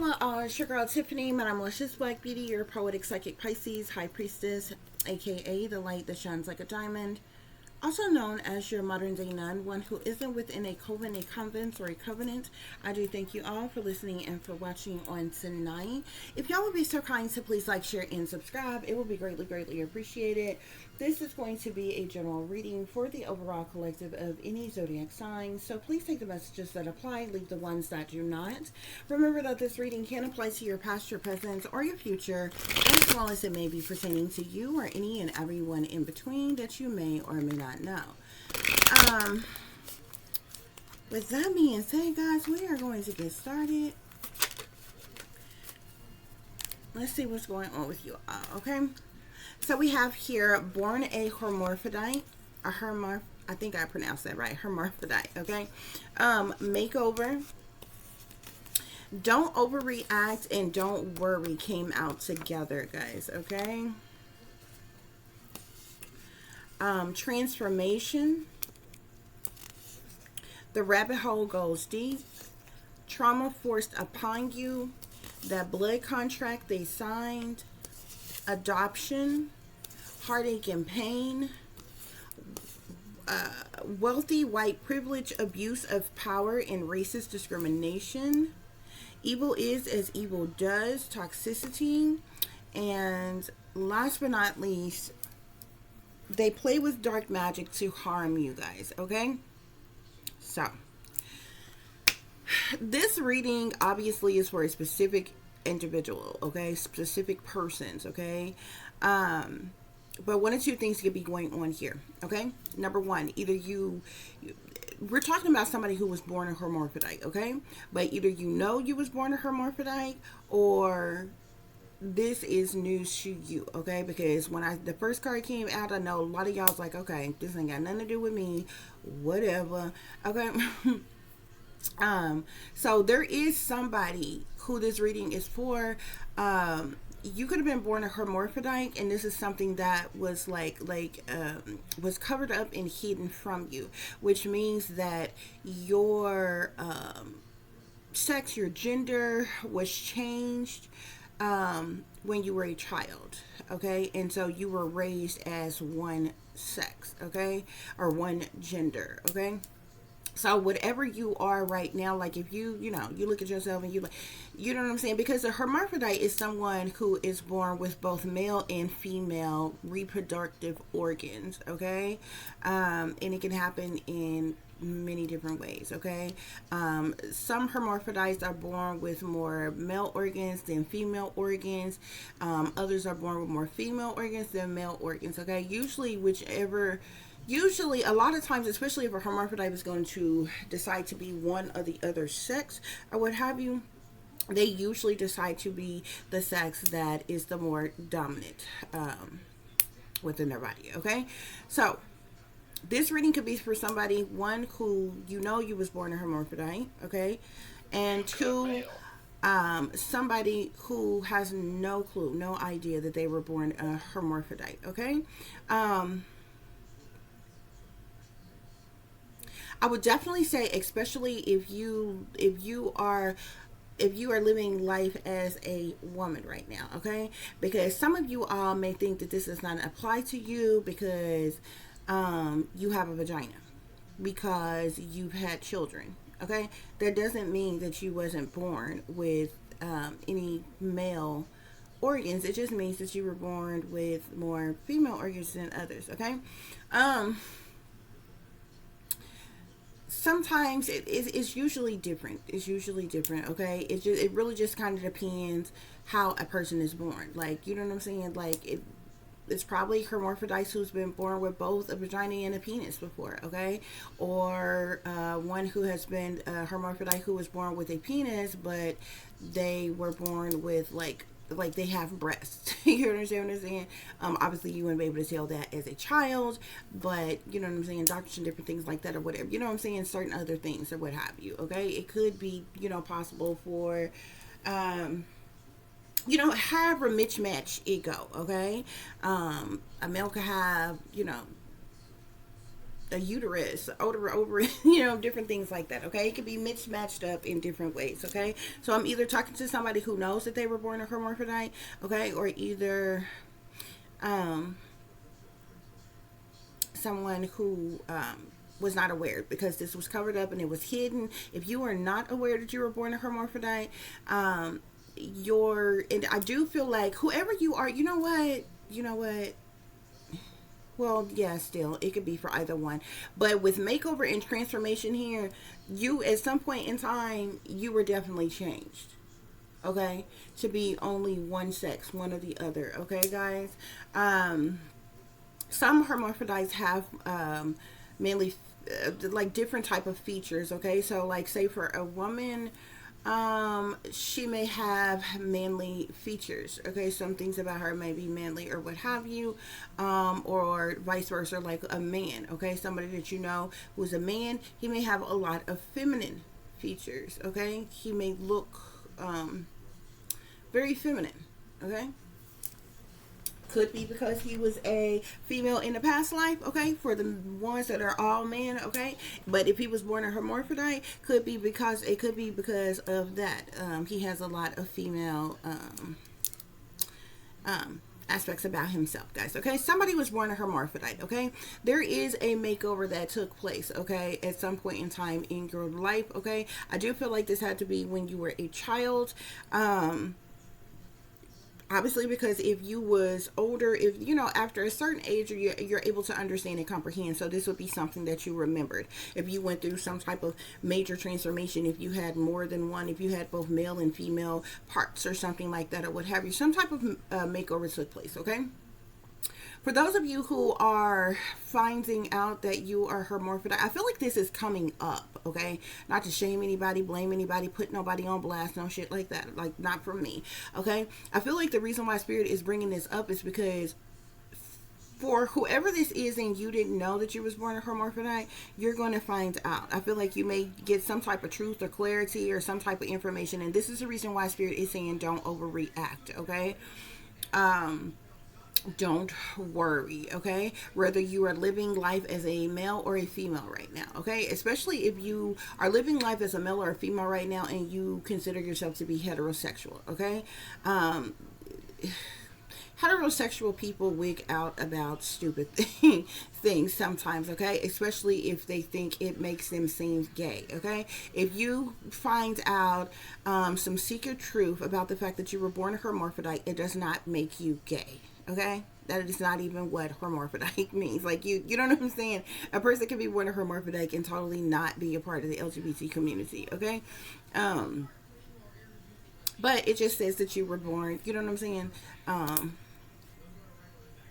Hello, all. It's your girl Tiffany, my malicious black beauty, your poetic psychic Pisces, high priestess, aka the light that shines like a diamond. Also known as your modern day nun, one who isn't within a coven, a convent, or a covenant. I do thank you all for listening and for watching on tonight. If y'all would be so kind to please like, share, and subscribe, it would be greatly, greatly appreciated. This is going to be a general reading for the overall collective of any zodiac sign, so please take the messages that apply, leave the ones that do not. Remember that this reading can apply to your past, your present, or your future, as well as it may be pertaining to you or any and everyone in between that you may or may not know. With that being said, guys, we are going to get started. Let's see what's going on with you all, okay? So we have here, born a hermaphrodite, I think I pronounced that right, hermaphrodite, okay? Makeover, don't overreact, and don't worry came out together, guys, okay? Transformation, the rabbit hole goes deep, trauma forced upon you, that blood contract they signed, adoption, heartache and pain, wealthy white privilege, abuse of power and racist discrimination, evil is as evil does, toxicity, and last but not least, they play with dark magic to harm you guys, okay? So, this reading obviously is for a specific individual, okay? Specific persons, okay? But one or two things could be going on here, okay? Number one, either we're talking about somebody who was born a hermaphrodite, okay? But either you know you was born a hermaphrodite, or this is news to you, okay? Because when the first card came out, I know a lot of y'all was like, okay, this ain't got nothing to do with me, whatever, okay? So there is somebody who this reading is for. You could have been born a hermaphrodite, and this is something that was was covered up and hidden from you, which means that your sex, your gender was changed when you were a child, okay? And so you were raised as one sex, okay? Or one gender, okay? So whatever you are right now, like if you look at yourself and you know what I'm saying? Because a hermaphrodite is someone who is born with both male and female reproductive organs, okay? And it can happen in many different ways, okay? Some hermaphrodites are born with more male organs than female organs. Others are born with more female organs than male organs, okay? Usually, a lot of times, especially if a hermaphrodite is going to decide to be one or the other sex or what have you, they usually decide to be the sex that is the more dominant within their body, okay? So, this reading could be for somebody, one, who you know you was born a hermaphrodite, okay? And two, somebody who has no clue, no idea that they were born a hermaphrodite, okay? I would definitely say, especially if you are living life as a woman right now, okay? Because some of you all may think that this does not apply to you because you have a vagina, because you've had children, okay? That doesn't mean that you wasn't born with any male organs. It just means that you were born with more female organs than others, okay? Sometimes it's usually different. It's usually different, okay? It really just kind of depends how a person is born. Like, you know what I'm saying? Like, it's probably hermaphrodites who's been born with both a vagina and a penis before, okay? Or one who has been a hermaphrodite who was born with a penis, but they were born with like they have breasts. You understand what I'm saying? Obviously you wouldn't be able to tell that as a child, but you know what I'm saying, doctors and different things like that or whatever, you know what I'm saying, certain other things or what have you, okay? It could be, possible for however mismatch it go, okay? A male could have, a uterus, over, different things like that. Okay, it could be mismatched up in different ways. Okay, so I'm either talking to somebody who knows that they were born a hermaphrodite, okay, or either um, someone who was not aware, because this was covered up and it was hidden. If you are not aware that you were born a hermaphrodite, and I do feel like whoever you are, you know what, well, yeah, still, it could be for either one. But with makeover and transformation here, you, at some point in time, you were definitely changed. Okay? To be only one sex, one or the other. Okay, guys? Some hermaphrodites have mainly like different type of features. Okay? So, like, say for a woman, she may have manly features. Okay, some things about her may be manly or what have you, or vice versa, like a man. Okay, somebody that you know who's a man, he may have a lot of feminine features. Okay, he may look very feminine. Okay, could be because he was a female in the past life, okay, for the ones that are all men, okay. But if he was born a hermaphrodite, could be because of that. He has a lot of female aspects about himself, guys. Okay, somebody was born a hermaphrodite. Okay, there is a makeover that took place, okay, at some point in time in your life. Okay, I do feel like this had to be when you were a child. Obviously, because if you was older, if after a certain age, you're able to understand and comprehend, so this would be something that you remembered. If you went through some type of major transformation, if you had more than one, if you had both male and female parts or something like that, or what have you, some type of makeover took place. Okay, for those of you who are finding out that you are hermaphrodite, I feel like this is coming up, okay? Not to shame anybody, blame anybody, put nobody on blast, no shit like that. Like, not from me, okay? I feel like the reason why Spirit is bringing this up is because for whoever this is and you didn't know that you was born a hermaphrodite, you're going to find out. I feel like you may get some type of truth or clarity or some type of information, and this is the reason why Spirit is saying don't overreact, okay? Don't worry, okay, whether you are living life as a male or a female right now, okay, especially if you are living life as a male or a female right now and you consider yourself to be heterosexual, okay. Heterosexual people wig out about stupid things sometimes, okay, especially if they think it makes them seem gay, okay. If you find out some secret truth about the fact that you were born a hermaphrodite, it does not make you gay. Okay, that is not even what hermaphrodite means. Like, you know what I'm saying? A person can be born a hermaphrodite and totally not be a part of the LGBT community. Okay, but it just says that you were born. You know what I'm saying?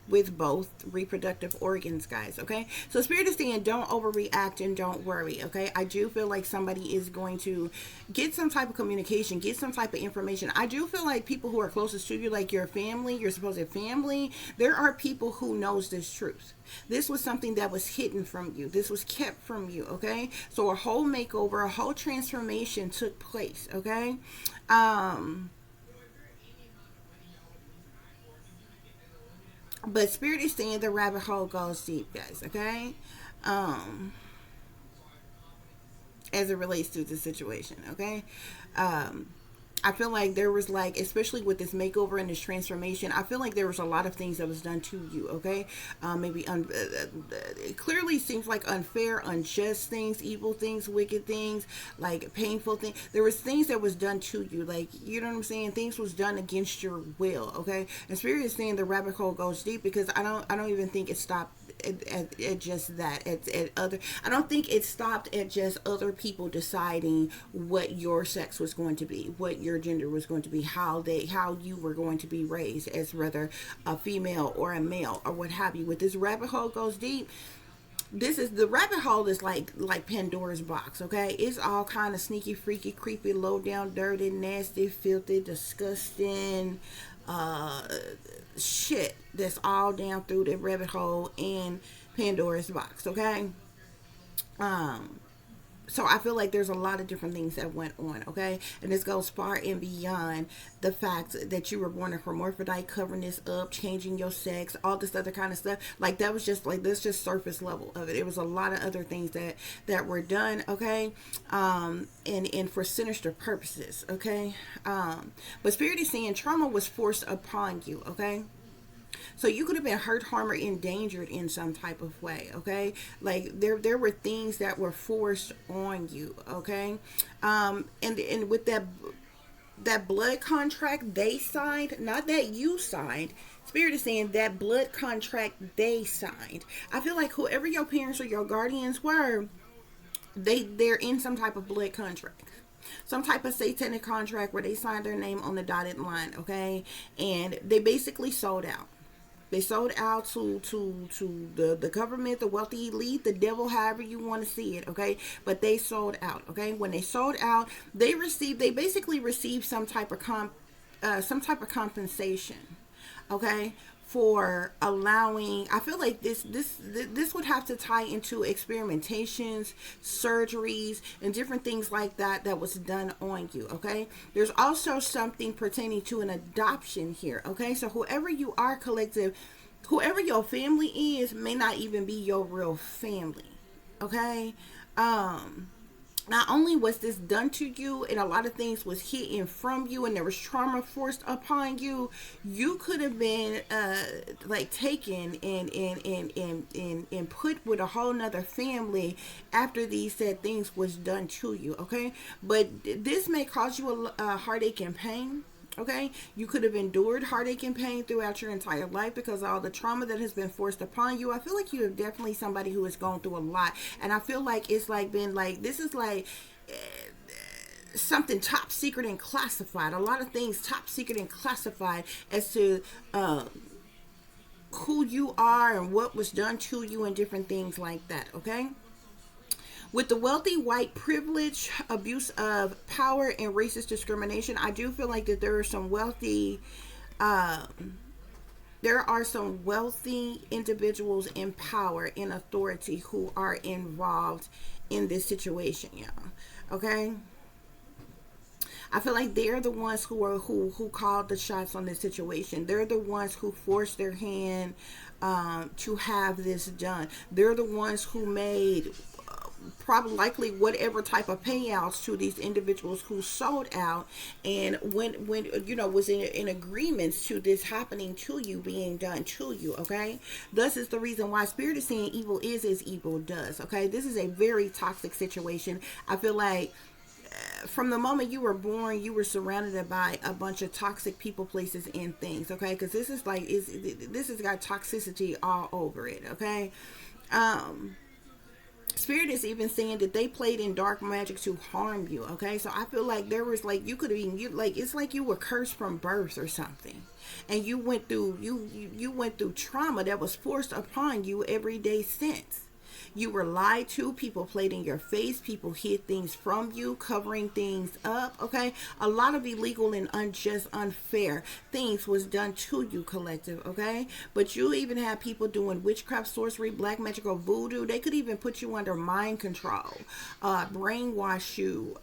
With both reproductive organs, guys. Okay, so Spirit is saying don't overreact and don't worry. Okay, I do feel like somebody is going to get some type of communication, get some type of information. I do feel like people who are closest to you, like your family, your supposed family, there are people who knows this truth. This was something that was hidden from you. This was kept from you. Okay, so a whole makeover, a whole transformation took place. Okay, but Spirit is saying the rabbit hole goes deep, guys. Okay, um, as it relates to the situation. Okay, um, I feel like there was, like, especially with this makeover and this transformation, I feel like there was a lot of things that was done to you. Okay, maybe it clearly seems like unfair, unjust things, evil things, wicked things, like painful things. There was things that was done to you, like, you know what I'm saying. Things was done against your will. Okay, and Spirit is saying the rabbit hole goes deep because I don't even think it stopped at just that. At other, I don't think it stopped at just other people deciding what your sex was going to be, what your gender was going to be, how you were going to be raised as whether a female or a male or what have you. With this rabbit hole goes deep. This is the rabbit hole is like Pandora's box. Okay, it's all kind of sneaky, freaky, creepy, low down, dirty, nasty, filthy, disgusting shit that's all down through the rabbit hole in Pandora's box. Okay, So I feel like there's a lot of different things that went on, okay? And this goes far and beyond the fact that you were born a hermaphrodite, covering this up, changing your sex, all this other kind of stuff. Like that was just like this, just surface level of it. It was a lot of other things that were done, okay? And for sinister purposes, okay? But Spirit is saying trauma was forced upon you, okay? So you could have been hurt, harmed, or endangered in some type of way, okay? Like there were things that were forced on you, okay? And with that blood contract they signed, not that you signed. Spirit is saying that blood contract they signed. I feel like whoever your parents or your guardians were, they're in some type of blood contract, some type of satanic contract where they signed their name on the dotted line, okay? And they basically sold out. They sold out to the government, the wealthy elite, the devil, however you want to see it, okay? But they sold out, okay? When they sold out, they basically received some type of compensation, okay, for allowing. I feel like this would have to tie into experimentations, surgeries, and different things like that was done on you, okay? There's also something pertaining to an adoption here, okay? So whoever you are, collective, whoever your family is may not even be your real family, okay? Not only was this done to you and a lot of things was hidden from you and there was trauma forced upon you, you could have been like taken and put with a whole nother family after these said things was done to you, okay? But this may cause you a heartache and pain. Okay, you could have endured heartache and pain throughout your entire life because of all the trauma that has been forced upon you. I feel like you are definitely somebody who has gone through a lot, and I feel like it's like been like this is like something top secret and classified. A lot of things top secret and classified as to who you are and what was done to you and different things like that. Okay. With the wealthy white privilege, abuse of power, and racist discrimination, I do feel like that there are some wealthy, individuals in power, in authority, who are involved in this situation, y'all. Okay. I feel like they're the ones who called the shots on this situation. They're the ones who forced their hand to have this done. They're the ones who made probably likely whatever type of payouts to these individuals who sold out and when was in agreements to this happening to you, being done to you, okay? Thus is the reason why Spirit is saying evil is as evil does, okay? This is a very toxic situation. I feel like from the moment you were born, you were surrounded by a bunch of toxic people, places, and things, okay? Because this is like this has got toxicity all over it, okay? Spirit is even saying that they played in dark magic to harm you, okay? So I feel like there was like you could have been it's like you were cursed from birth or something, and you went through you went through trauma that was forced upon you every day since. You were lied to. People played in your face. People hid things from you, covering things up. Okay, a lot of illegal and unjust, unfair things was done to you, collective. Okay, but you even had people doing witchcraft, sorcery, black magic, or voodoo. They could even put you under mind control, brainwash you.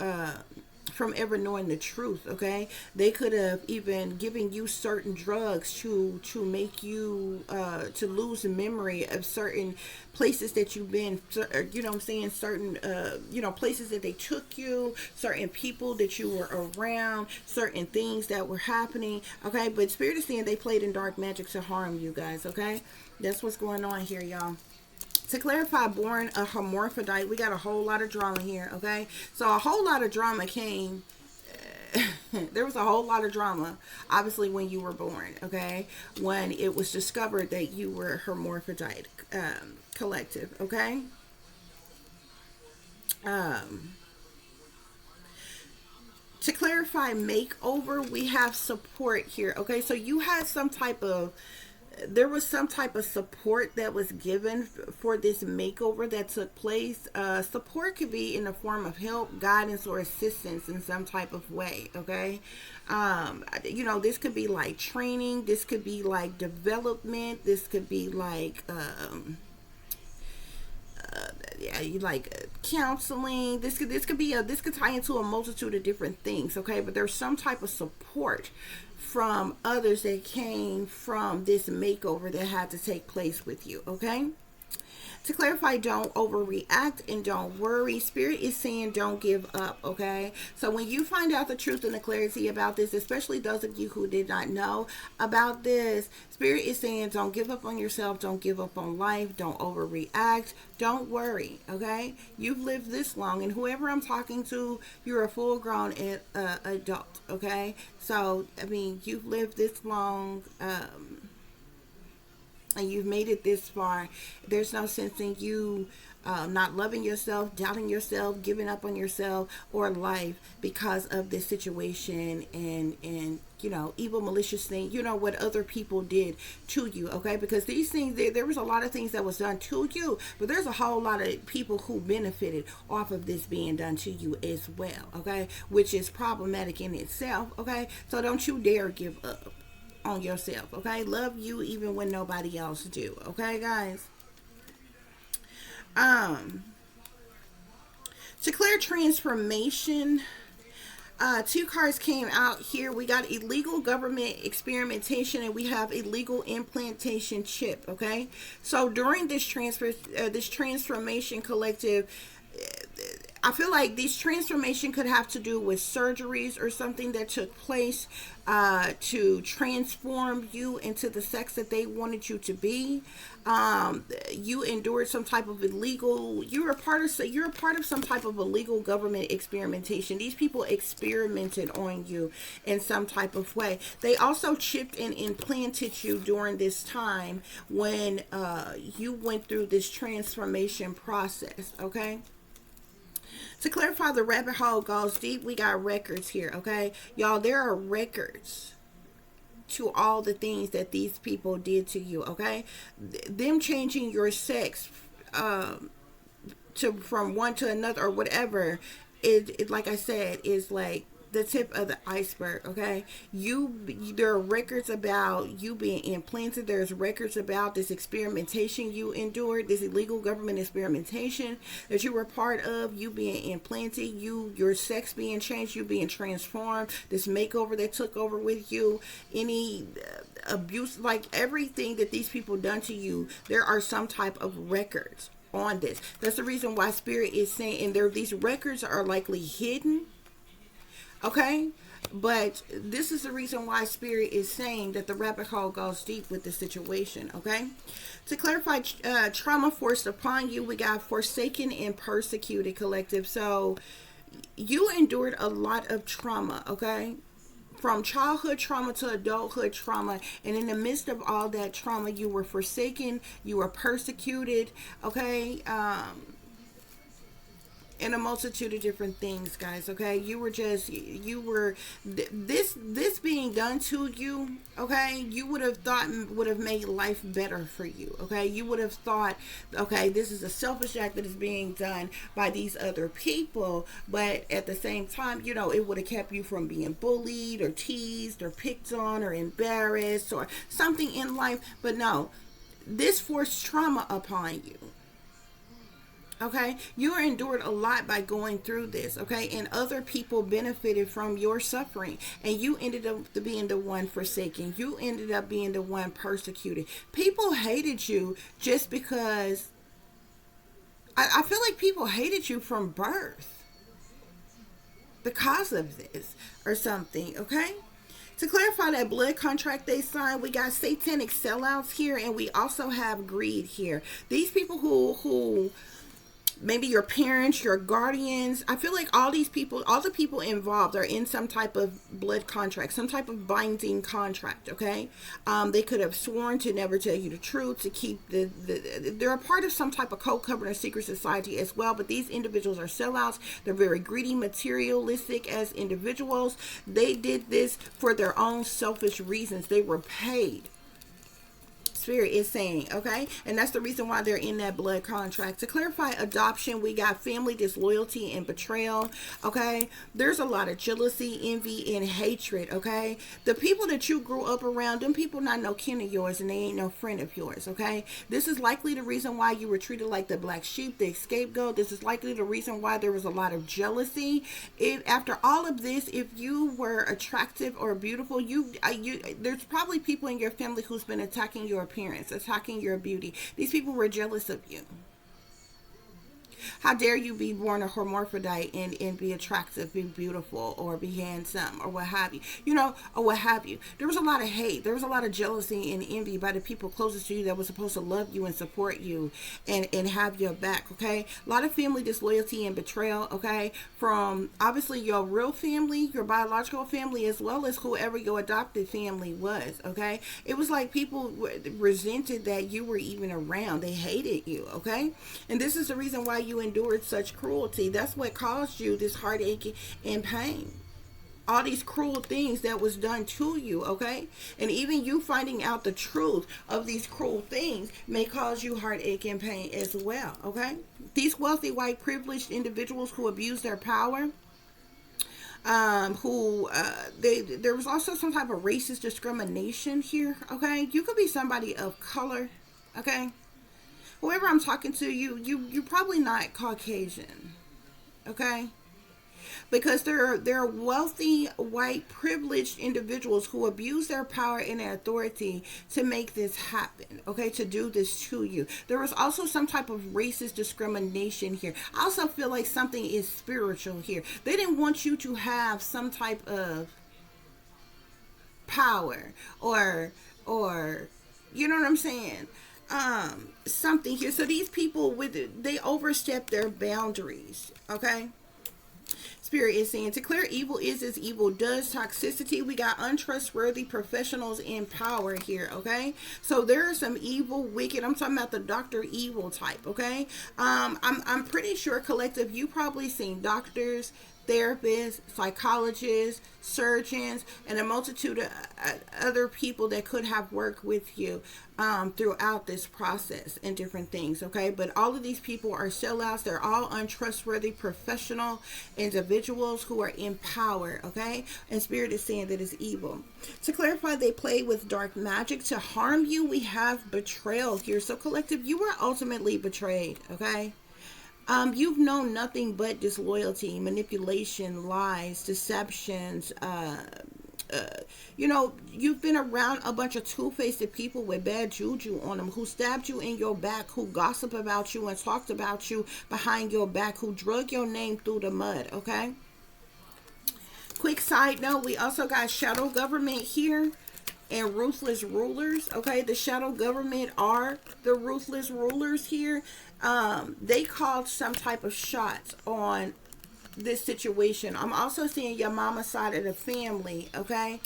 From ever knowing the truth, okay? They could have even given you certain drugs to make you to lose memory of certain places that you've been, you know what I'm saying, certain places that they took you, certain people that you were around, certain things that were happening, okay? But Spirit is saying they played in dark magic to harm you guys, okay? That's what's going on here, y'all. To clarify, born a hermaphrodite, we got a whole lot of drama here, okay? So a whole lot of drama came, there was a whole lot of drama, obviously, when you were born, okay? When it was discovered that you were hermaphrodite, collective, okay? To clarify makeover, we have support here, okay? So you had there was some type of support that was given for this makeover that took place. Support could be in the form of help, guidance, or assistance in some type of way, okay? This could be like training, this could be like development, this could be like yeah, you like counseling. This could tie into a multitude of different things, okay? But there's some type of support from others that came from this makeover that had to take place with you, okay? To clarify, don't overreact and don't worry. Spirit is saying don't give up, okay? So when you find out the truth and the clarity about this, especially those of you who did not know about this, Spirit is saying don't give up on yourself, don't give up on life, don't overreact, don't worry, okay? You've lived this long, and whoever I'm talking to, you're a full-grown adult, okay? So, I mean, you've lived this long, and you've made it this far. There's no sense in you not loving yourself, doubting yourself, giving up on yourself or life because of this situation and you know, evil, malicious thing, you know, what other people did to you, okay? Because these things, there was a lot of things that was done to you, but there's a whole lot of people who benefited off of this being done to you as well, okay? Which is problematic in itself, okay? So don't you dare give up on yourself, okay? Love you even when nobody else do, okay, guys? Declare transformation. Two cards came out here. We got illegal government experimentation and we have illegal implantation chip, okay? So during this transformation collective, I feel like this transformation could have to do with surgeries or something that took place to transform you into the sex that they wanted you to be. You endured some type of illegal. You're a part of some type of illegal government experimentation. These people experimented on you in some type of way. They also chipped and implanted you during this time when you went through this transformation process. Okay. To clarify, the rabbit hole goes deep. We got records here, okay? Y'all, there are records to all the things that these people did to you, okay? Them changing your sex from one to another or whatever, it like I said, is like the tip of the iceberg, okay? There are records about you being implanted. There's records about this experimentation you endured, this illegal government experimentation that you were part of, you being implanted, your sex being changed, you being transformed, this makeover that took over with you, any abuse, like everything that these people done to you, there are some type of records on this. That's the reason why Spirit is saying, and these records are likely hidden. Okay, but this is the reason why Spirit is saying that the rabbit hole goes deep with the situation, okay? To clarify, trauma forced upon you, we got forsaken and persecuted collective. So you endured a lot of trauma, okay? From childhood trauma to adulthood trauma, and in the midst of all that trauma, you were forsaken, you were persecuted, okay? In a multitude of different things, guys, okay? This being done to you, okay? You would have thought would have made life better for you, okay? You would have thought, okay, this is a selfish act that is being done by these other people, but at the same time, you know, it would have kept you from being bullied or teased or picked on or embarrassed or something in life, but no, this forced trauma upon you. Okay, you endured a lot by going through this, okay, and other people benefited from your suffering, and you ended up being the one forsaken. You ended up being the one persecuted. People hated you just because, I feel like people hated you from birth because of this or something, okay? To clarify that blood contract they signed, we got satanic sellouts here, and we also have greed here. These people who maybe your parents, your guardians, I feel like all these people, all the people involved are in some type of blood contract, some type of binding contract, okay? They could have sworn to never tell you the truth, to keep they're a part of some type of code covered or secret society as well, but these individuals are sellouts. They're very greedy, materialistic as individuals. They did this for their own selfish reasons. They were paid Spirit is saying, okay? And that's the reason why they're in that blood contract. To clarify adoption, we got family disloyalty and betrayal, okay? There's a lot of jealousy, envy, and hatred, okay? The people that you grew up around, them people not no kin of yours, and they ain't no friend of yours, okay? This is likely the reason why you were treated like the black sheep, the scapegoat. This is likely the reason why there was a lot of jealousy. If after all of this, if you were attractive or beautiful, there's probably people in your family who's been attacking your appearance, attacking your beauty. These people were jealous of you. How dare you be born a hermaphrodite and be attractive, be beautiful, or be handsome, or what have you, or what have you. There was a lot of hate. There was a lot of jealousy and envy by the people closest to you that was supposed to love you and support you and have your back, okay? A lot of family disloyalty and betrayal, okay? From obviously your real family, your biological family, as well as whoever your adopted family was, okay? It was like people resented that you were even around. They hated you, okay? And this is the reason why you endured such cruelty. That's what caused you this heartache and pain. All these cruel things that was done to you, okay? And even you finding out the truth of these cruel things may cause you heartache and pain as well, okay? These wealthy, white, privileged individuals who abuse their power, there was also some type of racist discrimination here, okay? You could be somebody of color, okay? Whoever I'm talking to, you're probably not Caucasian, okay? Because there are wealthy, white, privileged individuals who abuse their power and their authority to make this happen, okay, to do this to you. There was also some type of racist discrimination here. I also feel like something is spiritual here. They didn't want you to have some type of power or you know what I'm saying? Something here. So these people they overstep their boundaries, okay? Spirit is saying to clear evil is as evil does. Toxicity, we got untrustworthy professionals in power here, okay? So there are some evil, wicked, I'm talking about the Dr. Evil type, okay? I'm pretty sure, collective, you probably seen doctors, therapists, psychologists, surgeons, and a multitude of other people that could have worked with you throughout this process and different things, okay? But all of these people are sellouts. They're all untrustworthy professional individuals who are in power, okay? And Spirit is saying that it's evil. To clarify, they play with dark magic to harm you. We have betrayal here. So collective, you were ultimately betrayed, okay? You've known nothing but disloyalty, manipulation, lies, deceptions. You've been around a bunch of two-faced people with bad juju on them, who stabbed you in your back, who gossip about you and talked about you behind your back, who drug your name through the mud, okay? Quick side note, we also got shadow government here and ruthless rulers, okay? The shadow government are the ruthless rulers here. They called some type of shots on this situation. I'm also seeing your mama side of the family, okay,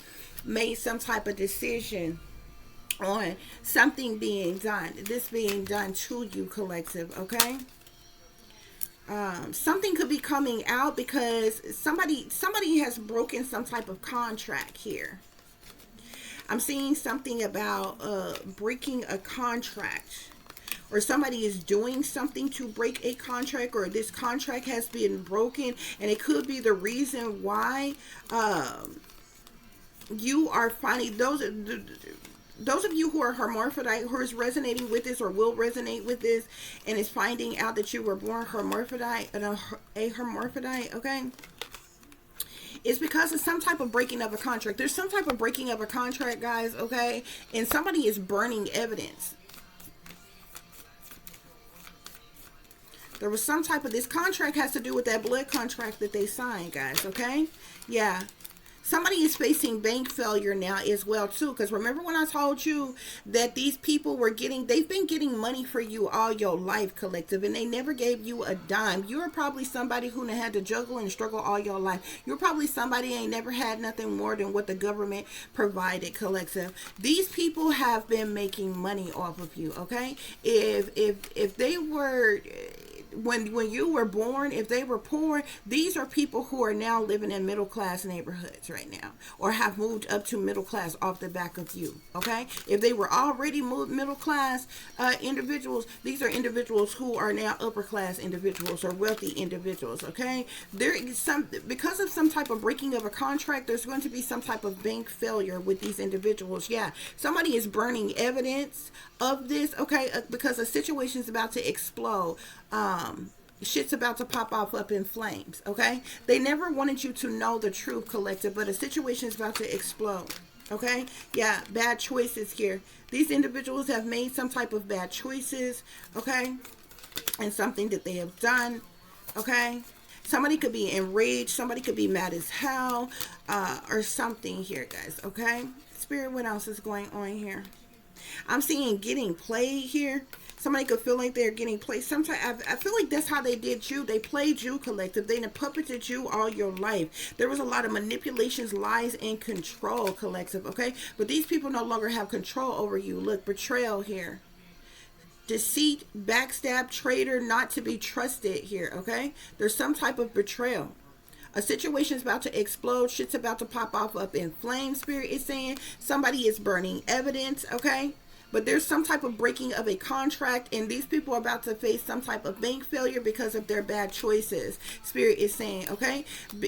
made some type of decision on something being done, this being done to you, collective, okay? Something could be coming out because somebody has broken some type of contract here. I'm seeing something about breaking a contract, or somebody is doing something to break a contract, or this contract has been broken, and it could be the reason why you are finding those of you who are hermaphrodite, who is resonating with this or will resonate with this, and is finding out that you were born hermaphrodite, a hermaphrodite, okay? It's because of some type of breaking of a contract. There's some type of breaking of a contract, guys, okay? And somebody is burning evidence. There was some type of, this contract has to do with that blood contract that they signed, guys, okay? Yeah. Somebody is facing bank failure now as well, too. Because remember when I told you that these people were they've been getting money for you all your life, collective, and they never gave you a dime. You're probably somebody who had to juggle and struggle all your life. You're probably somebody ain't never had nothing more than what the government provided, collective. These people have been making money off of you, okay? If they were... when you were born, if they were poor, these are people who are now living in middle class neighborhoods right now, or have moved up to middle class off the back of you. Okay, if they were already middle class individuals, these are individuals who are now upper class individuals or wealthy individuals. Okay, there is some, because of some type of breaking of a contract, there's going to be some type of bank failure with these individuals. Yeah, somebody is burning evidence of this. Okay, because a situation is about to explode. Shit's about to pop off up in flames. Okay, they never wanted you to know the truth, collective, but a situation is about to explode. Okay, yeah, bad choices here. These individuals have made some type of bad choices. Okay, and something that they have done. Okay, somebody could be enraged, somebody could be mad as hell, or something here, guys. Okay, Spirit, what else is going on here? I'm seeing getting played here. Somebody could feel like they're getting played. Sometimes I feel like that's how they did you. They played you, collective. They puppeted you all your life. There was a lot of manipulations, lies, and control, collective. Okay, but these people no longer have control over you. Look, betrayal here. Deceit, backstab, traitor, not to be trusted here. Okay, there's some type of betrayal. A situation is about to explode. Shit's about to pop off up in flames. Spirit is saying somebody is burning evidence. Okay, but there's some type of breaking of a contract, and these people are about to face some type of bank failure because of their bad choices. Spirit is saying, okay,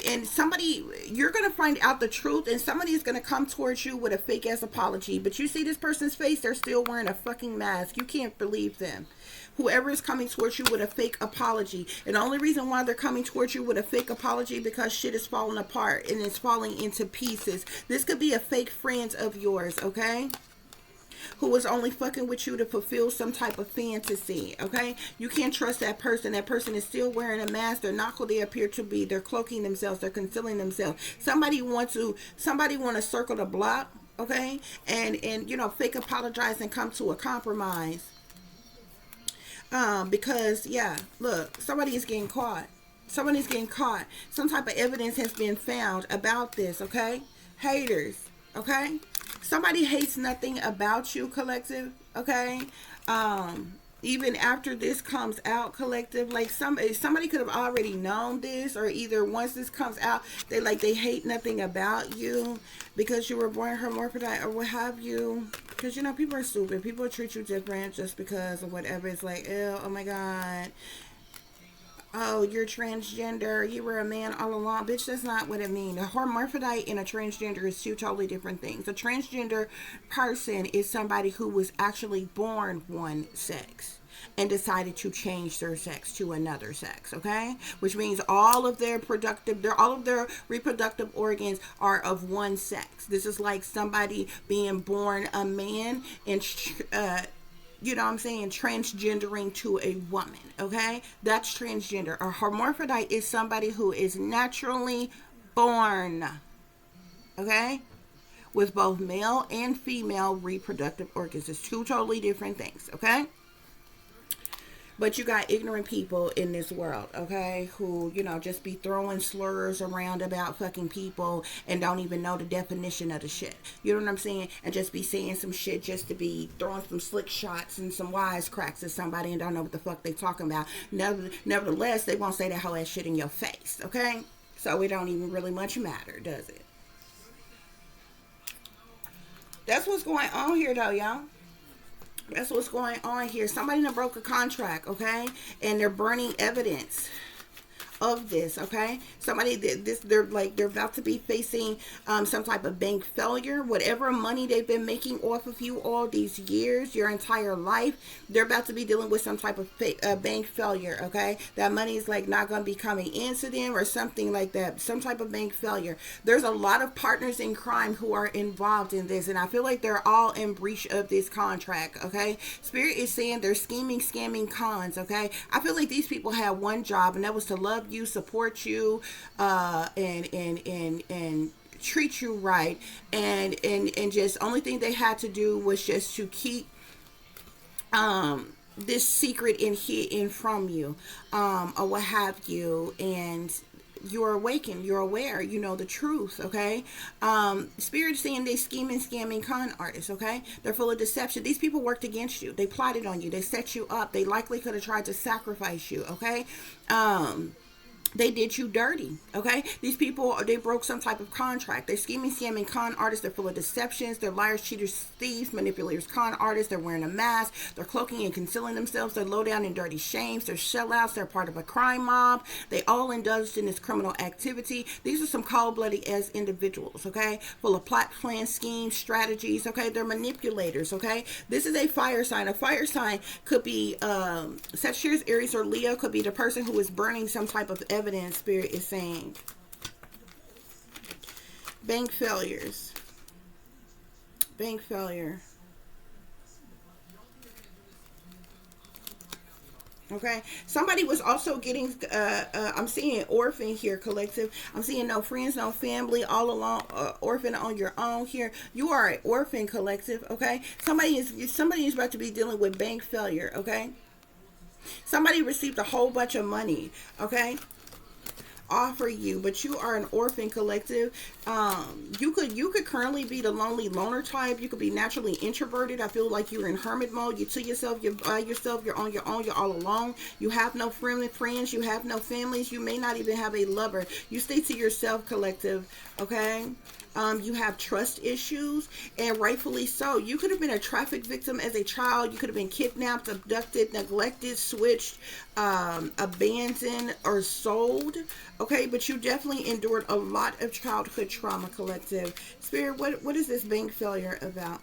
and somebody, you're going to find out the truth, and somebody is going to come towards you with a fake ass apology, but you see this person's face, they're still wearing a fucking mask. You can't believe them. Whoever is coming towards you with a fake apology, and the only reason why they're coming towards you with a fake apology, because shit is falling apart and it's falling into pieces. This could be a fake friend of yours, okay, who was only fucking with you to fulfill some type of fantasy. Okay, you can't trust that person. That person is still wearing a mask. They're not who they appear to be. They're cloaking themselves. They're concealing themselves. Somebody want to circle the block, okay, and you know, fake apologize and come to a compromise. Because yeah, look, somebody is getting caught. Somebody's getting caught. Some type of evidence has been found about this. Okay, haters. Okay, somebody hates nothing about you, collective. Okay, even after this comes out, collective, like somebody could have already known this, or either once this comes out, they hate nothing about you because you were born hermaphrodite or what have you. Because you know, people are stupid. People treat you different just because of whatever. It's like, ew, oh my god, oh, you're transgender, you were a man all along. Bitch, that's not what it means. A hermaphrodite and a transgender is two totally different things. A transgender person is somebody who was actually born one sex and decided to change their sex to another sex, okay? Which means all of their reproductive organs are of one sex. This is like somebody being born a man and you know what I'm saying, transgendering to a woman, okay? That's transgender. A hermaphrodite is somebody who is naturally born, okay, with both male and female reproductive organs. It's two totally different things, okay? But you got ignorant people in this world, okay, who, you know, just be throwing slurs around about fucking people and don't even know the definition of the shit. You know what I'm saying? And just be saying some shit just to be throwing some slick shots and some wisecracks at somebody and don't know what the fuck they talking about. Nevertheless, they won't say that whole ass shit in your face, okay? So it don't even really much matter, does it? That's what's going on here, though, y'all. That's what's going on here. Somebody done broke a contract, okay? And they're burning evidence of this, okay? Somebody they're about to be facing some type of bank failure. Whatever money they've been making off of you all these years, your entire life, they're about to be dealing with some type of bank failure, okay? That money is like not going to be coming into them or something like that. Some type of bank failure. There's a lot of partners in crime who are involved in this, and I feel like they're all in breach of this contract, okay? Spirit is saying they're scheming, scamming cons, okay? I feel like these people had one job, and that was to love you, support you, and treat you right, and just only thing they had to do was just to keep this secret in from you, or what have you, and you're awakened, you're aware, you know the truth, okay? Spirit saying they scheming, scamming con artists, okay? They're full of deception. These people worked against you. They plotted on you. They set you up. They likely could have tried to sacrifice you, okay? They did you dirty, okay? These people, they broke some type of contract. They're scheming, scamming con artists. They're full of deceptions. They're liars, cheaters, thieves, manipulators, con artists. They're wearing a mask. They're cloaking and concealing themselves. They're low down in dirty shames. They're sellouts. They're part of a crime mob. They all indulged in this criminal activity. These are some cold-blooded as individuals, okay? Full of plot, plans, schemes, strategies, okay? They're manipulators, okay? This is a fire sign. A fire sign could be Sagittarius, Aries, or Leo. Could be the person who is burning some type of evidence. Spirit is saying bank failures, bank failure, okay? Somebody was also getting I'm seeing orphan here, collective. I'm seeing no friends, no family, all alone, orphan on your own here. You are an orphan, collective, okay? Somebody is about to be dealing with bank failure, okay? Somebody received a whole bunch of money, okay, offer you, but you are an orphan, collective. You could currently be the lonely loner type. You could be naturally introverted. I feel like you're in hermit mode. You're to yourself, you're by yourself, you're on your own, you're all alone. You have no friends, you have no families, you may not even have a lover. You stay to yourself, collective, okay? You have trust issues, and rightfully so. You could have been a traffic victim as a child. You could have been kidnapped, abducted, neglected, switched, abandoned, or sold. Okay, but you definitely endured a lot of childhood trauma, collective. Spirit, what is this bank failure about?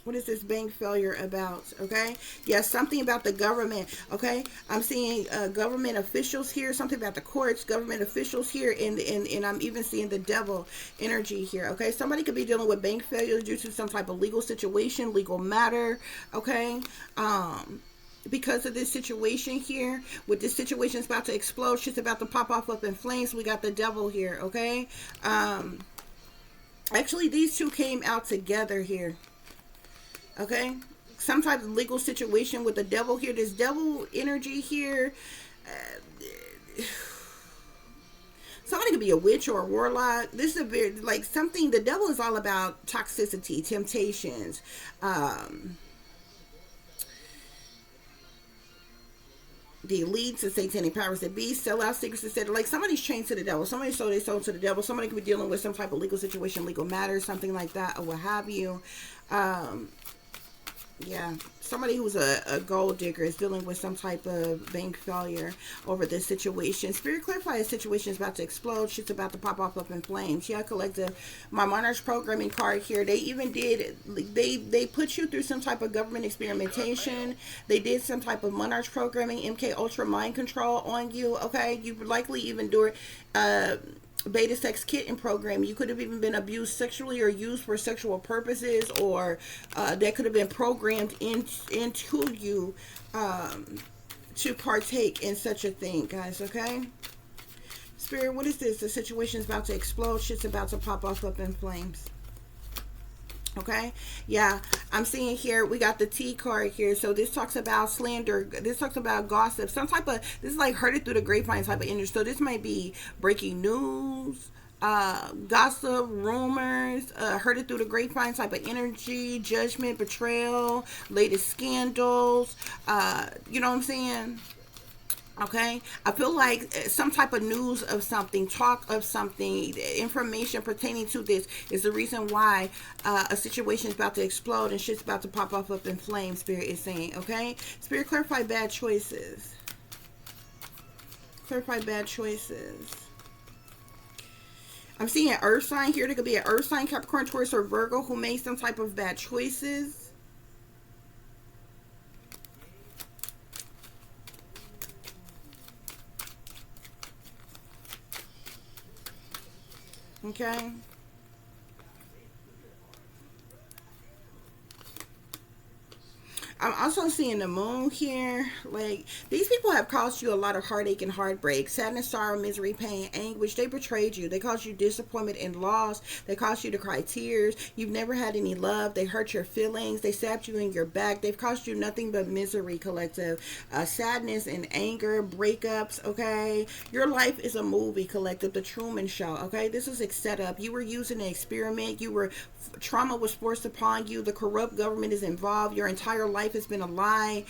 What is this bank failure about? Okay. Yes, something about the government. Okay. I'm seeing government officials here. Something about the courts, government officials here. And I'm even seeing the devil energy here. Okay. Somebody could be dealing with bank failure due to some type of legal situation, legal matter. Okay. Because of this situation here, with this situation is about to explode, shit's about to pop off up in flames. We got the devil here. Okay. Actually, these two came out together here. Okay, some type of legal situation with the devil here. This devil energy here. Somebody could be a witch or a warlock. This is a very, like, something. The devil is all about toxicity, temptations, the elites and satanic powers that be, sell out secrets, etc. Like, somebody's chained to the devil. Somebody sold their soul to the devil. Somebody could be dealing with some type of legal situation, legal matters, something like that, or what have you. Yeah, somebody who's a gold digger is dealing with some type of bank failure over this situation. Spirit, clarify, a situation is about to explode. Shit's about to pop off up in flames. Yeah, collective. My Monarch's programming card here. They even did, they put you through some type of government experimentation. They did some type of Monarch's programming, MK Ultra mind control on you. Okay, you likely even do it. Beta sex kitten program. You could have even been abused sexually or used for sexual purposes, or that could have been programmed into you to partake in such a thing, guys. Okay, Spirit, what is this? The situation is about to explode. Shit's about to pop off up in flames. Okay, yeah, I'm seeing here we got the T card here. So this talks about slander. This talks about gossip. Some type of, this is like heard it through the grapevine type of energy. So this might be breaking news, gossip, rumors, heard it through the grapevine type of energy, judgment, betrayal, latest scandals. You know what I'm saying? Okay, I feel like some type of news of something, talk of something, information pertaining to this is the reason why a situation is about to explode and shit's about to pop off up in flames. Spirit is saying, okay, Spirit, clarify bad choices. Clarify bad choices. I'm seeing an earth sign here. There could be an earth sign, Capricorn, Taurus, or Virgo, who made some type of bad choices. Okay. I'm also seeing the moon here. Like, these people have caused you a lot of heartache and heartbreak, sadness, sorrow, misery, pain, anguish. They betrayed you. They caused you disappointment and loss. They caused you to cry tears. You've never had any love. They hurt your feelings. They stabbed you in your back. They've caused you nothing but misery, collective. Sadness and anger, breakups, okay? Your life is a movie, collective. The Truman Show, okay? This is a setup. You were using an experiment. Trauma was forced upon you. The corrupt government is involved. Your entire life has been a lie.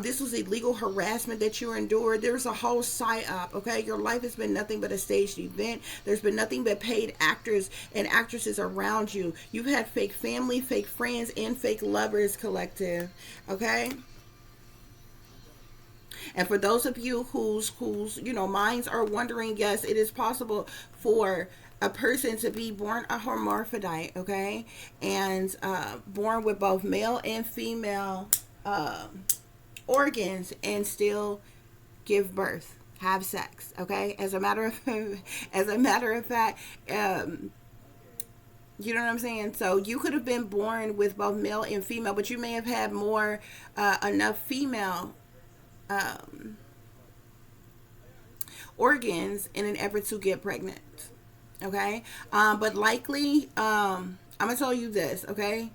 This was illegal harassment that you endured. There's a whole psyop, okay? Your life has been nothing but a staged event. There's been nothing but paid actors and actresses around you. You've had fake family, fake friends, and fake lovers, collective, okay? And for those of you whose minds are wondering, yes, it is possible for a person to be born a hermaphrodite, okay, and born with both male and female organs and still give birth, have sex, okay. As a matter of fact, you know what I'm saying? So you could have been born with both male and female, but you may have had more enough female organs in an effort to get pregnant, okay. But likely, I'm gonna tell you this, okay.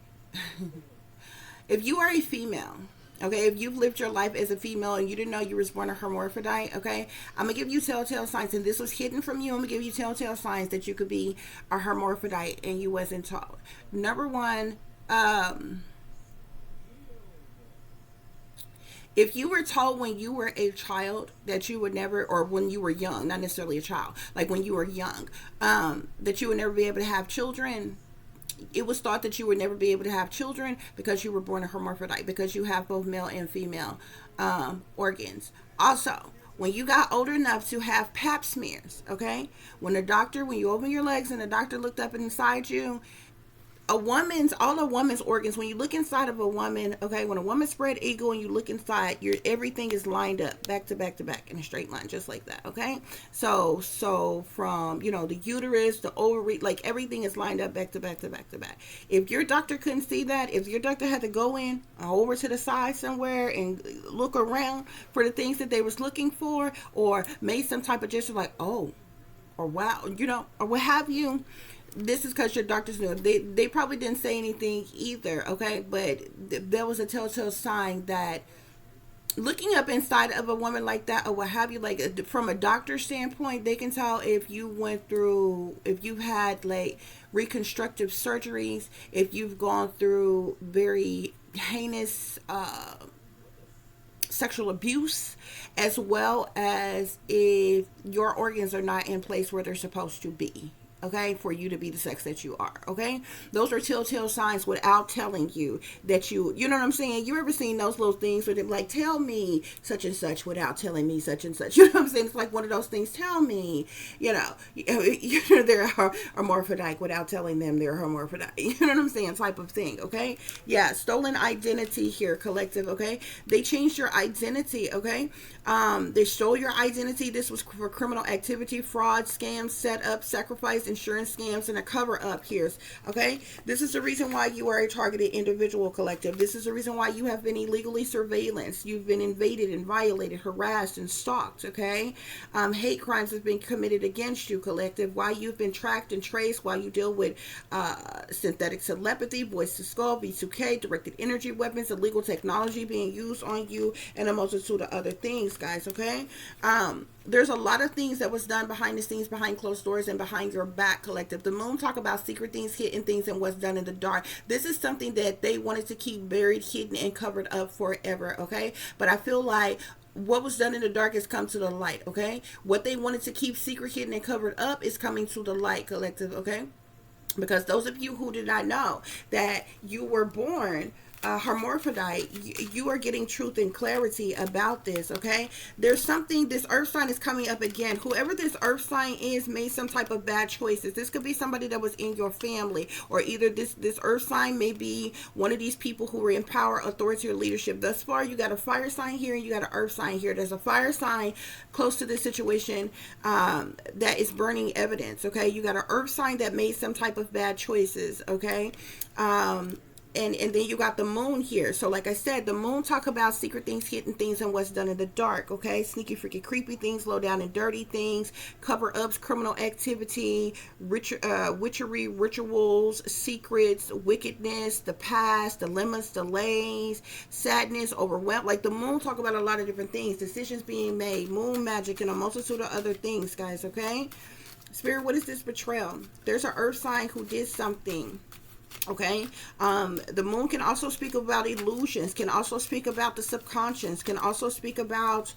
If you are a female, okay, if you've lived your life as a female and you didn't know you was born a hermaphrodite, okay, I'm gonna give you telltale signs, and this was hidden from you. I'm gonna give you telltale signs that you could be a hermaphrodite and you wasn't told. Number one, if you were told when you were a child that you would never, or when you were young, not necessarily a child, like when you were young, that you would never be able to have children, it was thought that you would never be able to have children because you were born a hermaphrodite, because you have both male and female organs. Also, when you got old enough to have pap smears, okay, when you open your legs and the doctor looked up inside you, all a woman's organs, when you look inside of a woman, okay, when a woman spread eagle and you look inside, everything is lined up back to back to back in a straight line, just like that, okay. So from the uterus, the ovary, like everything is lined up back to back to back to back. If your doctor couldn't see that, if your doctor had to go in over to the side somewhere and look around for the things that they was looking for, or made some type of gesture like, oh, or wow, or what have you, this is because your doctors knew. They probably didn't say anything either, okay, but there was a telltale sign that looking up inside of a woman like that, or what have you, like from a doctor standpoint, they can tell if you had like reconstructive surgeries, if you've gone through very heinous sexual abuse, as well as if your organs are not in place where they're supposed to be, okay, for you to be the sex that you are, okay. Those are telltale signs without telling you that you know what I'm saying. You ever seen those little things where they're like, tell me such and such without telling me such and such, you know what I'm saying? It's like one of those things, tell me, they're a hermaphrodite without telling them they're a hermaphrodite, you know what I'm saying, type of thing, okay. Yeah, stolen identity here, collective, okay. They changed your identity, okay. They stole your identity. This was for criminal activity, fraud, scams, set up, sacrifice, insurance scams, and a cover up here, okay. This is the reason why you are a targeted individual, collective. This is the reason why you have been illegally surveillanced. You've been invaded and violated, harassed and stalked, okay. Hate crimes have been committed against you, collective. Why you've been tracked and traced, while you deal with synthetic telepathy, voice to skull, V2K, directed energy weapons, illegal technology being used on you, and a multitude of other things, guys, okay. There's a lot of things that was done behind the scenes, behind closed doors, and behind your back, collective. The moon talk about secret things, hidden things, and what's done in the dark. This is something that they wanted to keep buried, hidden, and covered up forever, okay. But I feel like what was done in the dark has come to the light, okay. What they wanted to keep secret, hidden, and covered up is coming to the light, collective, okay. Because those of you who did not know that you were born hermaphrodite, you are getting truth and clarity about this, okay. There's something, this earth sign is coming up again. Whoever this earth sign is made some type of bad choices. This could be somebody that was in your family, or either this earth sign may be one of these people who were in power, authority, or leadership. Thus far, you got a fire sign here and you got an earth sign here. There's a fire sign close to this situation that is burning evidence, okay. You got an earth sign that made some type of bad choices, okay. and then you got the moon here. So like I said, the moon talk about secret things, hidden things, and what's done in the dark. Okay, sneaky, freaky, creepy things, low down and dirty things, cover ups, criminal activity, witchery, rituals, secrets, wickedness, the past, dilemmas, delays, sadness, overwhelmed. Like the moon talk about a lot of different things, decisions being made, moon magic, and a multitude of other things, guys. Okay, Spirit, what is this betrayal? There's an earth sign who did something. Okay, the moon can also speak about illusions, can also speak about the subconscious, can also speak about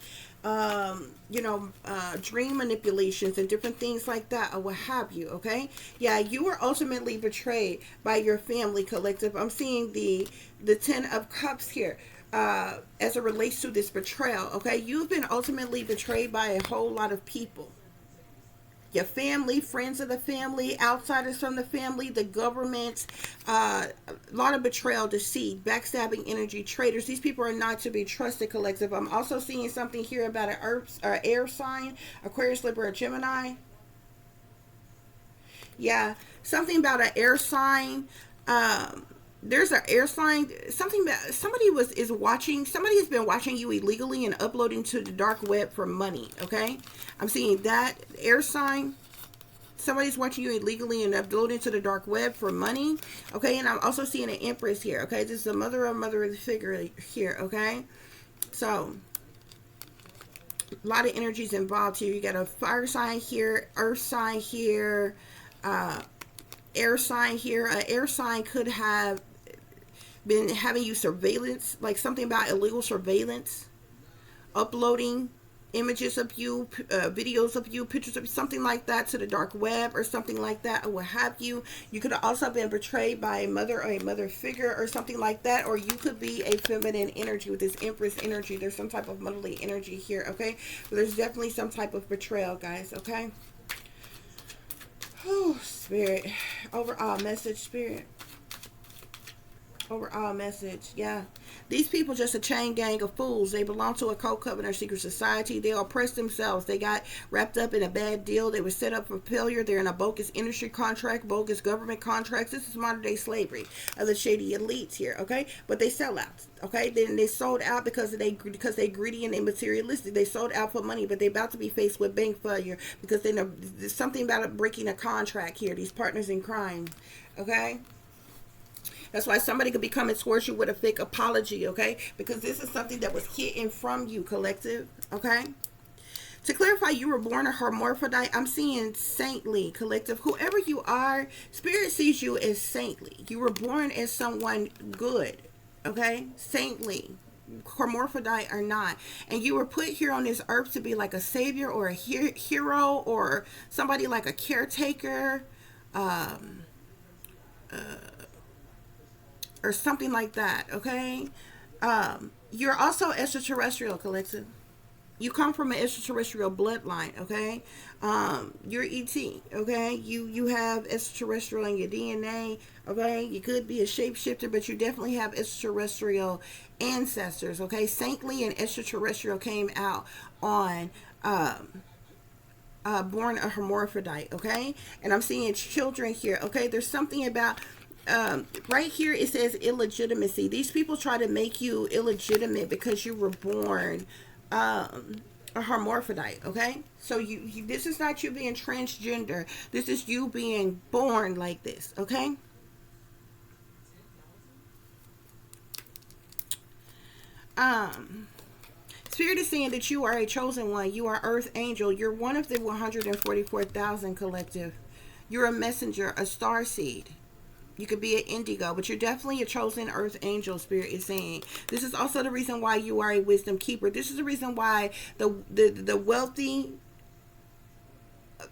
dream manipulations and different things like that, or what have you. Okay, yeah, you were ultimately betrayed by your family, collective. I'm seeing the 10 of cups here as it relates to this betrayal. Okay, you've been ultimately betrayed by a whole lot of people. Your family, friends of the family, outsiders from the family, the government, a lot of betrayal, deceit, backstabbing energy, traitors. These people are not to be trusted, collective. I'm also seeing something here about an air sign, Aquarius, Libra, Gemini. Yeah, something about an air sign. There's an air sign. Something that somebody is watching. Somebody has been watching you illegally and uploading to the dark web for money. Okay, I'm seeing that air sign. Somebody's watching you illegally and uploading to the dark web for money. Okay, and I'm also seeing an Empress here. Okay, this is a mother figure here. Okay, so a lot of energies involved here. You got a fire sign here, earth sign here, air sign here. An air sign could have been having you surveillance, like something about illegal surveillance, uploading images of you, videos of you, pictures of you, something like that to the dark web or something like that, or what have you. You could have also been betrayed by a mother or a mother figure or something like that, or you could be a feminine energy with this Empress energy. There's some type of motherly energy here. Okay, but there's definitely some type of betrayal, guys. Okay. Oh, Spirit, overall message, Spirit. Overall message, yeah. These people just a chain gang of fools. They belong to a cult covenant or secret society. They oppress themselves. They got wrapped up in a bad deal. They were set up for failure. They're in a bogus industry contract, bogus government contracts. This is modern day slavery of the shady elites here, okay? But they sell out, okay? Then they sold out because they greedy and they materialistic. They sold out for money, but they're about to be faced with bank failure because they know there's something about breaking a contract here. These partners in crime, okay? That's why somebody could be coming towards you with a fake apology, okay? Because this is something that was hidden from you, collective, okay? To clarify, you were born a hermaphrodite. I'm seeing saintly, collective. Whoever you are, Spirit sees you as saintly. You were born as someone good, okay? Saintly. Hermaphrodite or not. And you were put here on this earth to be like a savior or a hero or somebody like a caretaker, or something like that, okay? You're also extraterrestrial, collective. You come from an extraterrestrial bloodline, okay? You're ET, okay? You have extraterrestrial in your DNA, okay? You could be a shapeshifter, but you definitely have extraterrestrial ancestors, okay? Saintly and extraterrestrial came out on born a hermaphrodite, okay? And I'm seeing children here, okay? There's something about right here it says illegitimacy. These people try to make you illegitimate because you were born a hermaphrodite, okay? So you this is not you being transgender. This is you being born like this, okay? Spirit is saying that you are a chosen one. You are Earth Angel. You're one of the 144,000 collective. You're a messenger, a star seed. You could be an indigo, but you're definitely a chosen earth angel, Spirit is saying. This is also the reason why you are a wisdom keeper. This is the reason why the wealthy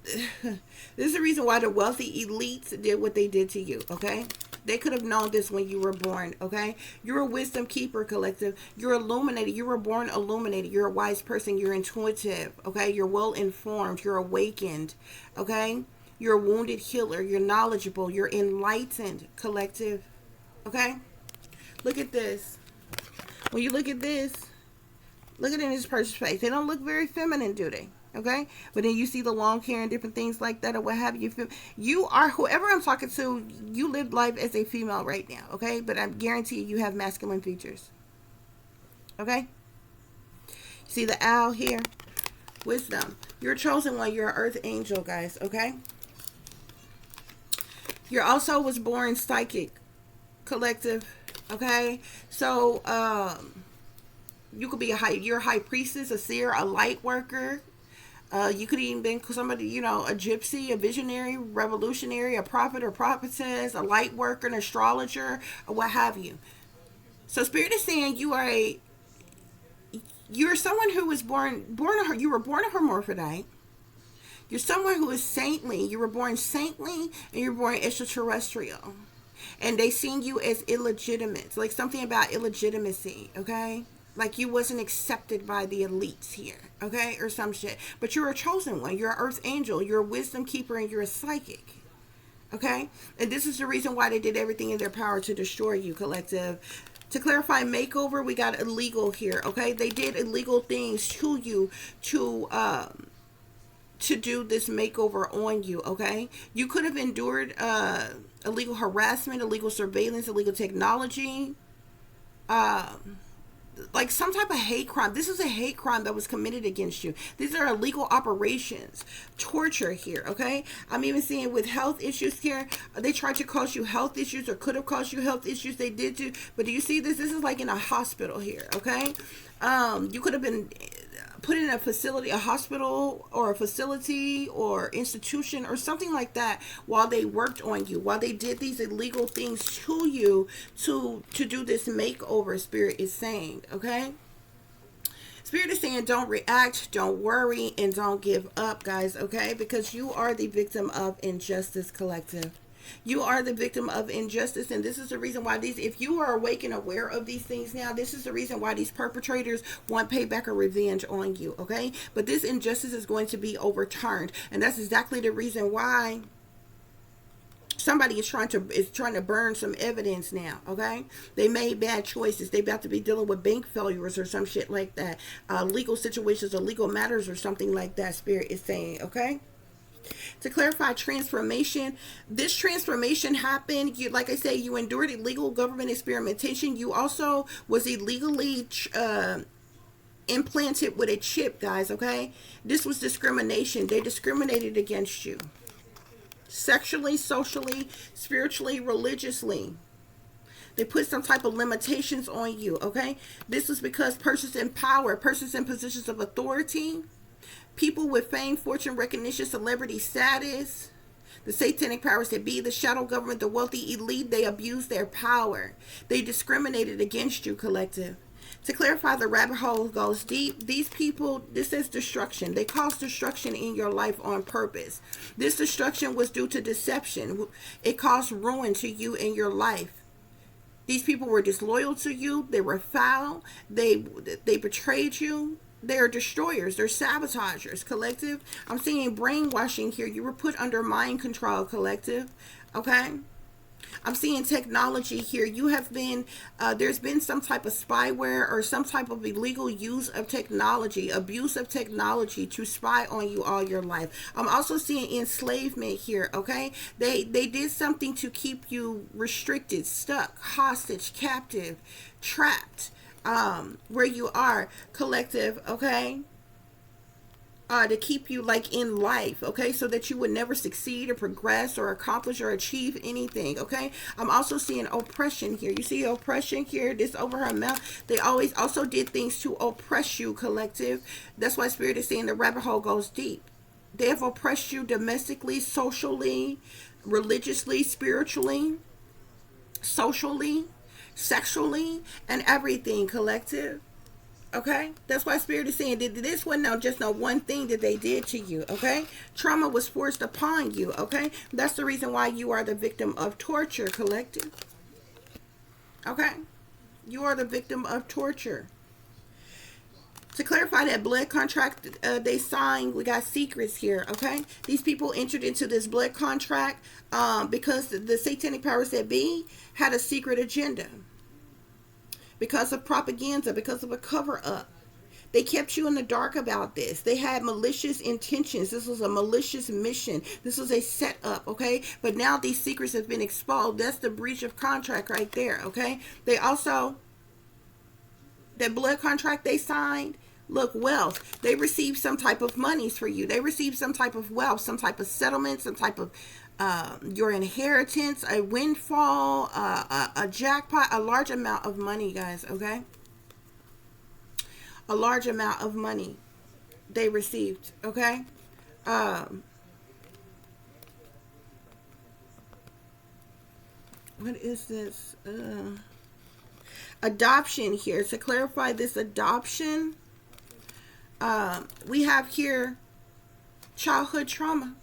this is the reason why the wealthy elites did what they did to you, okay? They could have known this when you were born, okay? You're a wisdom keeper, collective. You're illuminated. You were born illuminated. You're a wise person. You're intuitive, okay? You're well informed. You're awakened, okay? You're a wounded healer. You're knowledgeable. You're enlightened, collective. Okay? Look at this. When you look at this, look at it in this person's face. They don't look very feminine, do they? Okay, but then you see the long hair and different things like that, or what have you. You are, whoever I'm talking to, you live life as a female right now. Okay, but I guarantee you have masculine features. Okay, see the owl here, wisdom. You're a chosen one. You're an earth angel, guys. Okay, you're also was born psychic, collective. Okay, so you could be you're a high priestess, a seer, a light worker. You could even been somebody, you know, a gypsy, a visionary, revolutionary, a prophet or prophetess, a light worker, an astrologer, or what have you. So Spirit is saying you're someone who was you were born a hermaphrodite. You're someone who is saintly. You were born saintly, and you're born extraterrestrial. And they seen you as illegitimate, like something about illegitimacy, okay? Like you wasn't accepted by the elites here, okay? Or some shit. But you're a chosen one. You're an earth angel. You're a wisdom keeper, and you're a psychic, okay? And this is the reason why they did everything in their power to destroy you, collective. To clarify makeover, we got illegal here, okay? They did illegal things to you to do this makeover on you, okay? You could have endured illegal harassment, illegal surveillance, illegal technology, like some type of hate crime. This is a hate crime that was committed against you. These are illegal operations, torture here, okay? I'm even seeing with health issues here, they tried to cause you health issues or could have caused you health issues. They did too, but do you see this? This is like in a hospital here, okay? You could have been put in a facility, a hospital or a facility or institution or something like that while they worked on you, while they did these illegal things to you to do this makeover. Spirit is saying, okay? Spirit is saying don't react, don't worry, and don't give up, guys, okay? Because you are the victim of injustice, collective. You are the victim of injustice, and this is the reason why if you are awake and aware of these things now, this is the reason why these perpetrators want payback or revenge on you, okay? But this injustice is going to be overturned, and that's exactly the reason why somebody is trying to burn some evidence now, okay? They made bad choices. They about to be dealing with bank failures or some shit like that, legal situations or legal matters or something like that. Spirit is saying, okay? To clarify transformation, this transformation happened, you, like I say, you endured illegal government experimentation. You also was illegally implanted with a chip, guys, okay? This was discrimination. They discriminated against you sexually, socially, spiritually, religiously. They put some type of limitations on you, okay? This was because persons in power, persons in positions of authority, people with fame, fortune, recognition, celebrity status, the satanic powers that be, the shadow government, the wealthy elite, they abused their power. They discriminated against you, collective. To clarify, the rabbit hole goes deep. These people, this is destruction. They caused destruction in your life on purpose. This destruction was due to deception. It caused ruin to you in your life. These people were disloyal to you. They were foul. They betrayed you. They're destroyers. They're sabotagers, collective. I'm seeing brainwashing here. You were put under mind control, collective. Okay? I'm seeing technology here. You have been, there's been some type of spyware or some type of illegal use of technology, abuse of technology to spy on you all your life. I'm also seeing enslavement here, okay? They did something to keep you restricted, stuck, hostage, captive, trapped. Where you are, collective, okay? To keep you like in life, okay, so that you would never succeed or progress or accomplish or achieve anything, okay? I'm also seeing oppression here. You see oppression here, this over her mouth. They always also did things to oppress you, collective. That's why Spirit is saying the rabbit hole goes deep. They have oppressed you domestically, socially, religiously, spiritually, socially, sexually, and everything, collective. Okay, that's why Spirit is saying that this wasn't just no one thing that they did to you. Okay, trauma was forced upon you. Okay, that's the reason why you are the victim of torture, collective. Okay, you are the victim of torture. To clarify that blood contract they signed, we got secrets here, okay? These people entered into this blood contract because the satanic powers that be had a secret agenda. Because of propaganda, because of a cover-up. They kept you in the dark about this. They had malicious intentions. This was a malicious mission. This was a setup, okay? But now these secrets have been exposed. That's the breach of contract right there, okay? They also, that blood contract they signed, look, wealth. They received some type of monies for you. They received some type of wealth, some type of settlement, some type of your inheritance, a windfall, a jackpot, a large amount of money, guys, okay? A large amount of money they received, okay? What is this? Adoption here. To clarify this adoption, we have here childhood trauma.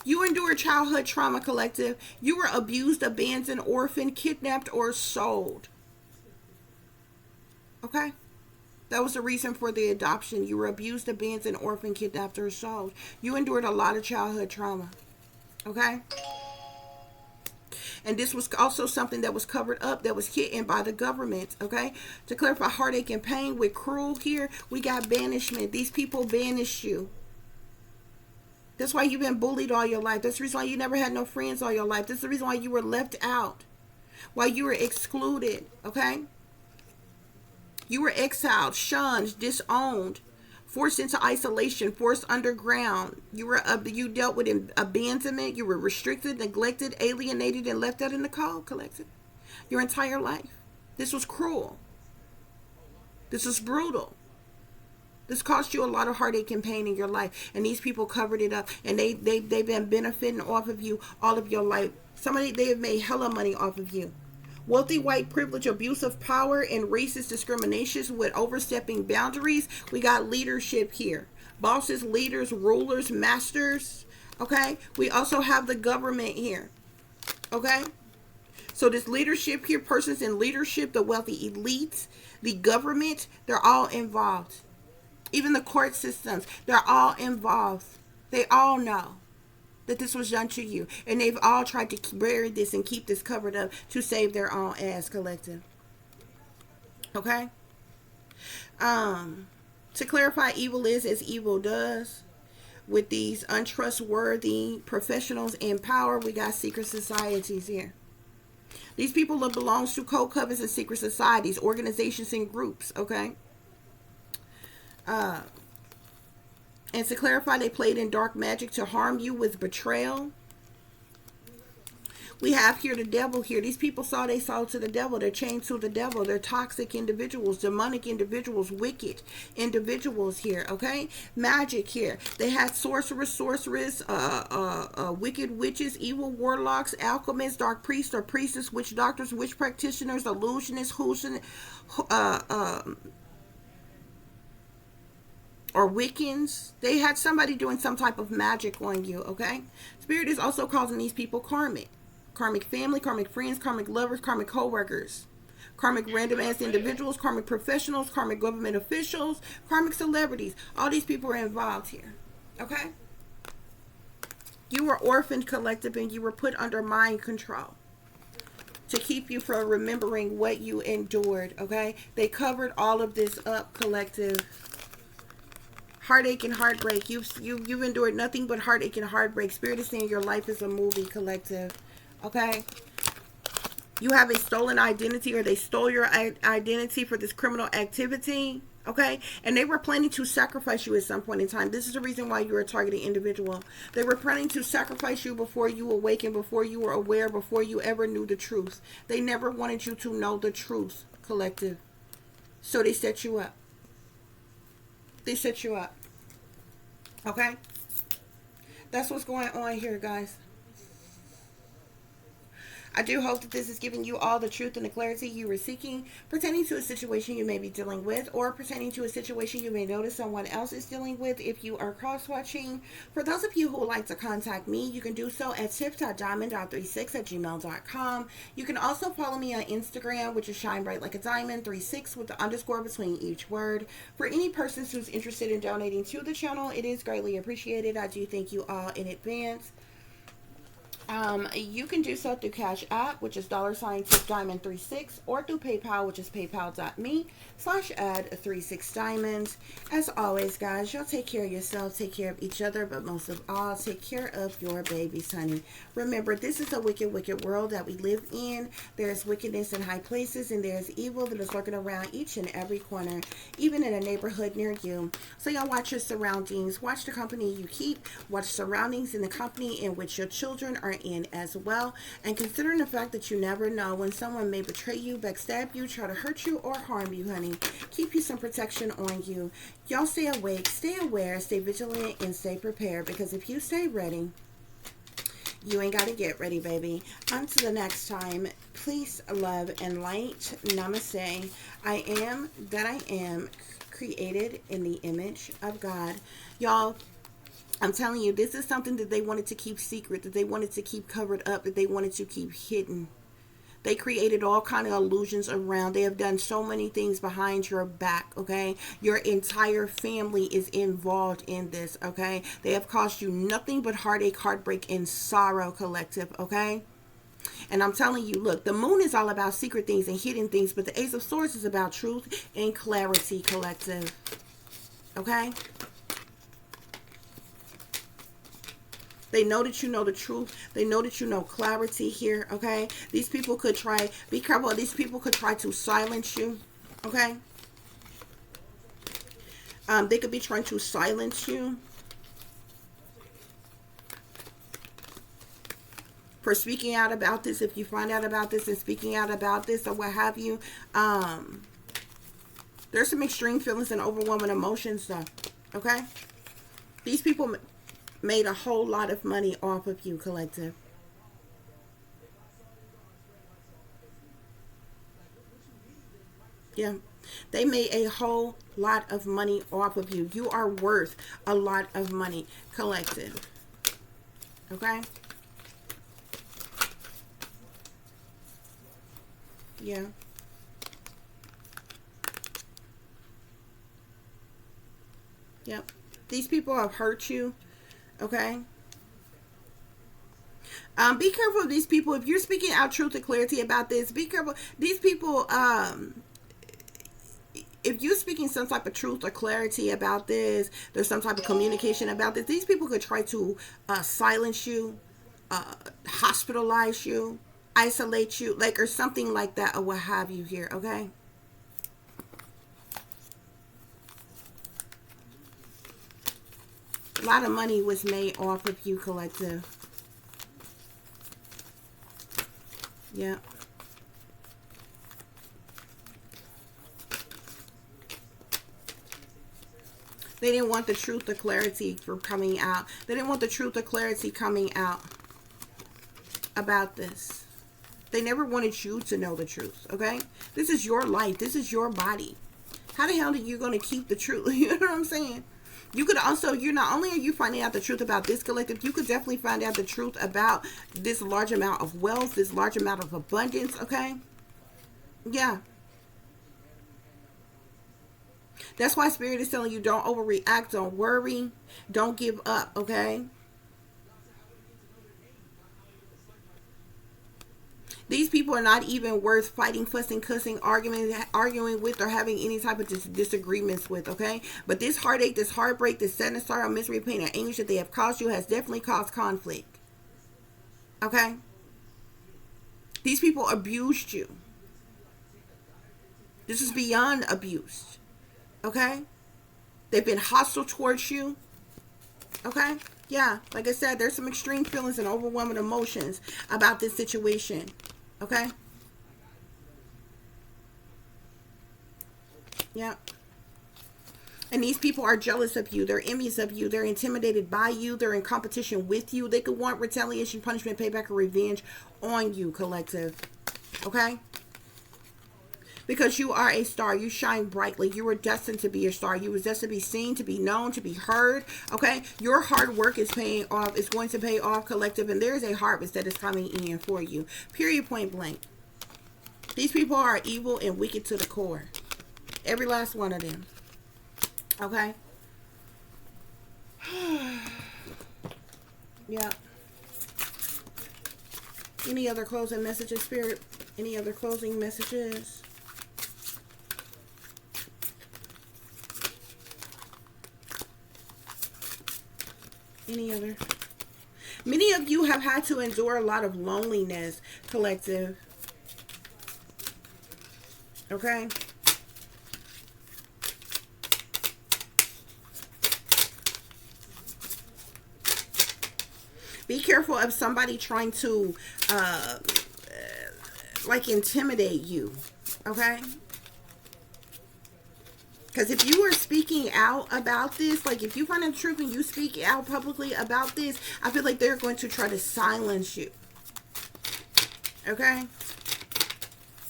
You endured childhood trauma, collective. You were abused, abandoned, orphaned, kidnapped, or sold. Okay? That was the reason for the adoption. You were abused, abandoned, orphaned, kidnapped, or sold. You endured a lot of childhood trauma. Okay? And this was also something that was covered up, that was hidden by the government, okay? To clarify heartache and pain with cruel here, we got banishment. These people banished you. That's why you've been bullied all your life. That's the reason why you never had no friends all your life. That's the reason why you were left out. Why you were excluded, okay? You were exiled, shunned, disowned, forced into isolation, forced underground. You dealt with abandonment. You were restricted, neglected, alienated, and left out in the cold, collective. Your entire life. This was cruel. This was brutal. This cost you a lot of heartache and pain in your life. And these people covered it up. And they've been benefiting off of you all of your life. They have made hella money off of you. Wealthy white privilege, abuse of power, and racist discriminations with overstepping boundaries. We got leadership here. Bosses, leaders, rulers, masters. Okay? We also have the government here. Okay? So this leadership here, persons in leadership, the wealthy elites, the government, they're all involved. Even the court systems, they're all involved. They all know that this was done to you. And they've all tried to bury this and keep this covered up to save their own ass, collective. Okay? To clarify, evil is as evil does. With these untrustworthy professionals in power, we got secret societies here. These people belong to code covens and secret societies, organizations and groups, okay? And to clarify, they played in dark magic to harm you with betrayal. We have here the devil here. These people they sold to the devil. They're chained to the devil. They're toxic individuals, demonic individuals, wicked individuals here, okay? Magic here. They had sorcerers, wicked witches, evil warlocks, alchemists, dark priests or priestess, witch doctors, witch practitioners, illusionists, or Wiccans. They had somebody doing some type of magic on you, okay? Spirit is also causing these people karmic. Karmic family, karmic friends, karmic lovers, karmic co-workers. Karmic random ass individuals, karmic professionals, karmic government officials, karmic celebrities. All these people are involved here, okay? You were orphaned, collective, and you were put under mind control to keep you from remembering what you endured, okay? They covered all of this up, collective. Heartache and heartbreak. You've endured nothing but heartache and heartbreak. Spirit is saying your life is a movie, collective. Okay? You have a stolen identity, or they stole your identity for this criminal activity. Okay? And they were planning to sacrifice you at some point in time. This is the reason why you're a targeted individual. They were planning to sacrifice you before you awakened, before you were aware, before you ever knew the truth. They never wanted you to know the truth, collective. So they set you up. They set you up. Okay? That's what's going on here, guys. I do hope that this is giving you all the truth and the clarity you were seeking pertaining to a situation you may be dealing with, or pertaining to a situation you may notice someone else is dealing with if you are cross-watching. For those of you who would like to contact me, you can do so at tips.diamond.36@gmail.com. You can also follow me on Instagram, which is Shine Bright Like a Diamond 36 with the underscore between each word. For any persons who's interested in donating to the channel, it is greatly appreciated. I do thank you all in advance. You can do so through Cash App, which is $Tip Diamond36, or through PayPal, which is paypal.me/add36diamonds. As always, guys, y'all take care of yourself, take care of each other, but most of all, take care of your babies, honey. Remember, this is a wicked, wicked world that we live in. There's wickedness in high places, and there's evil that is lurking around each and every corner, even in a neighborhood near you. So y'all watch your surroundings, watch the company you keep, watch surroundings in the company in which your children are in as well. And considering the fact that you never know when someone may betray you, backstab you, try to hurt you, or harm you, honey, keep you some protection on you. Y'all stay awake, stay aware, stay vigilant, and stay prepared, because if you stay ready, you ain't got to get ready, baby. Until the next time, peace, love, and light. Namaste. I am that I am, created in the image of God. Y'all, I'm telling you, this is something that they wanted to keep secret, that they wanted to keep covered up, that they wanted to keep hidden. They created all kind of illusions around. They have done so many things behind your back, okay? Your entire family is involved in this, okay? They have caused you nothing but heartache, heartbreak, and sorrow, collective, okay? And I'm telling you, look, the moon is all about secret things and hidden things, but the Ace of Swords is about truth and clarity, collective, okay? They know that you know the truth. They know that you know clarity here, okay? These people could try, be careful, these people could try to silence you, okay? They could be trying to silence you for speaking out about this. If you find out about this and speaking out about this or what have you, there's some extreme feelings and overwhelming emotions though, okay? These people made a whole lot of money off of you, collective. Yeah. They made a whole lot of money off of you. You are worth a lot of money, collective. Okay? Yeah. Yep. These people have hurt you. Okay? Be careful of these people. If you're speaking out truth and clarity about this, be careful. These people, if you're speaking some type of truth or clarity about this, there's some type of communication about this, these people could try to silence you, hospitalize you, isolate you, like, or something like that, or what have you here, okay? A lot of money was made off of you, collective. Yeah. They didn't want the truth or clarity from coming out. They didn't want the truth or clarity coming out about this. They never wanted you to know the truth, okay? This is your life. This is your body. How the hell are you going to keep the truth? You know what I'm saying? You could also, you're not only are you finding out the truth about this collective, you could definitely find out the truth about this large amount of wealth, this large amount of abundance, okay? Yeah. That's why Spirit is telling you, don't overreact, don't worry, don't give up, okay? These people are not even worth fighting, fussing, cussing, arguing with, or having any type of disagreements with, okay? But this heartache, this heartbreak, this sadness, sorrow, misery, pain, and anguish that they have caused you has definitely caused conflict, okay? These people abused you. This is beyond abuse, okay? They've been hostile towards you, okay? Yeah, like I said, there's some extreme feelings and overwhelming emotions about this situation. Okay? Yeah. And these people are jealous of you. They're envious of you. They're intimidated by you. They're in competition with you. They could want retaliation, punishment, payback, or revenge on you, collective. Okay? Because you are a star. You shine brightly. You were destined to be a star. You were destined to be seen, to be known, to be heard. Okay? Your hard work is paying off. It's going to pay off, collective. And there is a harvest that is coming in for you. Period, point blank. These people are evil and wicked to the core. Every last one of them. Okay? Yeah. Any other closing messages, Spirit? Any other closing messages? Any other? Many of you have had to endure a lot of loneliness, collective. Okay? Be careful of somebody trying to, like, intimidate you. Okay? Because if you are speaking out about this, like if you find the truth and you speak out publicly about this, I feel like they're going to try to silence you. Okay?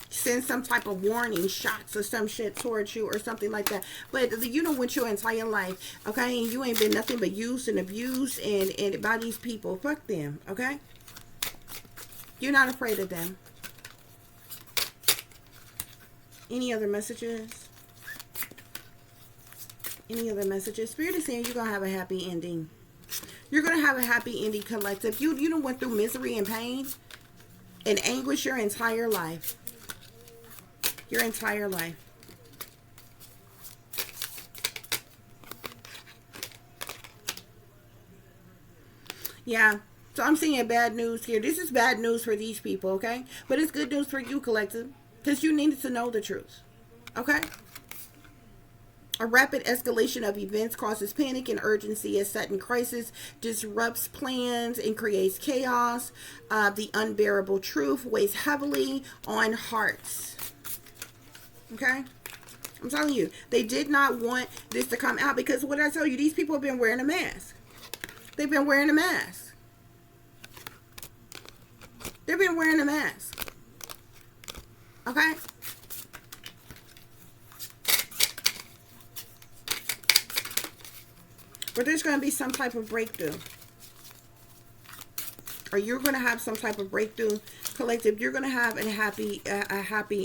Send some type of warning shots or some shit towards you or something like that. But you don't want your entire life, okay? And you ain't been nothing but used and abused and by these people. Fuck them, okay? You're not afraid of them. Any other messages? Any other messages? Spirit is saying you're going to have a happy ending. You're going to have a happy ending, collective. You done went through misery and pain and anguish your entire life. Your entire life. Yeah. So I'm seeing bad news here. This is bad news for these people, okay? But it's good news for you, collective. Because you needed to know the truth. Okay? A rapid escalation of events causes panic and urgency. A sudden crisis disrupts plans and creates chaos. The unbearable truth weighs heavily on hearts. Okay? I'm telling you, they did not want this to come out because what I tell you, these people have been wearing a mask. They've been wearing a mask. They've been wearing a mask. Okay? But there's going to be some type of breakthrough. Or you're going to have some type of breakthrough, collective. You're going to have a happy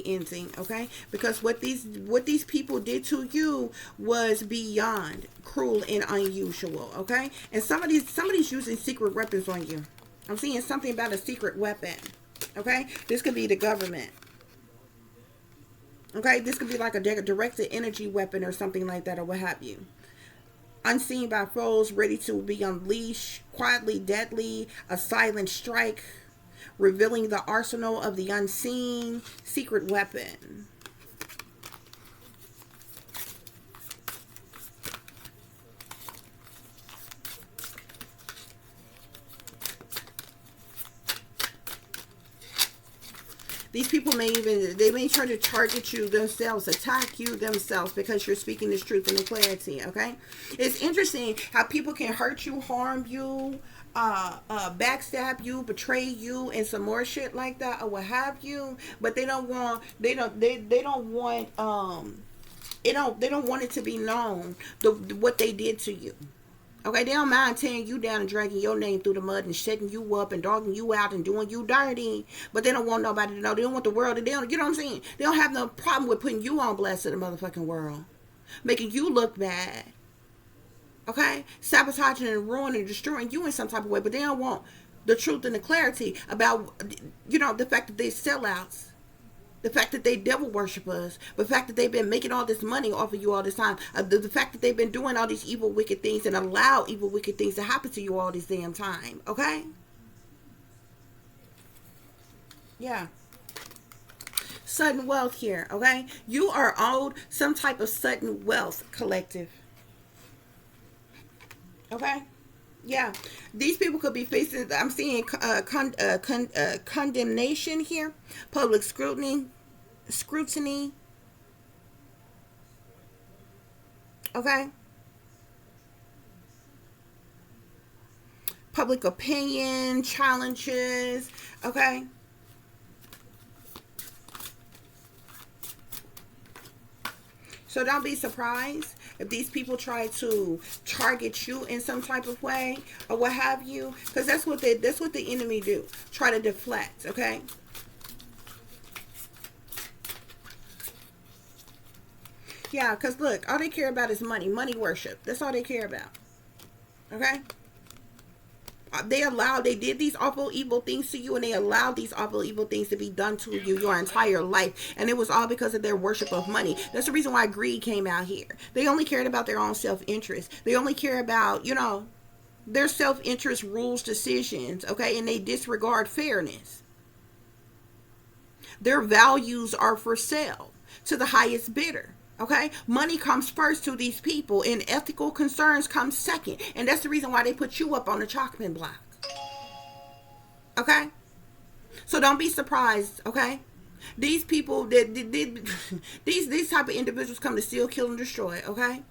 ending, okay? Because what these people did to you was beyond cruel and unusual, okay? And somebody's using secret weapons on you. I'm seeing something about a secret weapon, okay? This could be the government. Okay, this could be like a directed energy weapon or something like that or what have you. Unseen by foes, ready to be unleashed, quietly deadly, a silent strike, revealing the arsenal of the unseen, secret weapon. These people may try to target you themselves, attack you themselves because you're speaking this truth and the clarity, okay? It's interesting how people can hurt you, harm you, backstab you, betray you, and some more shit like that, or what have you, but they don't want it to be known what they did to you. Okay, they don't mind tearing you down and dragging your name through the mud and setting you up and dogging you out and doing you dirty. But they don't want nobody to know. They don't want the world to know. You know what I'm saying? They don't have no problem with putting you on blast to the motherfucking world. Making you look bad. Okay? Sabotaging and ruining and destroying you in some type of way. But they don't want the truth and the clarity about, the fact that they're sellouts. The fact that they devil worship us. The fact that they've been making all this money off of you all this time. The fact that they've been doing all these evil, wicked things and allow evil, wicked things to happen to you all this damn time. Okay? Yeah. Sudden wealth here. Okay? You are owed some type of sudden wealth, collective. Okay? Yeah, these people could be facing, I'm seeing condemnation here, public scrutiny, okay, public opinion, challenges, okay. So don't be surprised if these people try to target you in some type of way or what have you, because that's what the enemy do. Try to deflect, okay? Yeah, because look, all they care about is money worship. That's all they care about. Okay? they did these awful evil things to you, and they allowed these awful evil things to be done to you your entire life, and it was all because of their worship of money. That's the reason why greed came out here. They only cared about their own self-interest. They only care about, their self-interest rules decisions, okay, and they disregard fairness. Their values are for sale to the highest bidder. Okay, money comes first to these people, and ethical concerns come second, and that's the reason why they put you up on the chopping block. Okay, so don't be surprised. Okay, these people these type of individuals come to steal, kill, and destroy. Okay,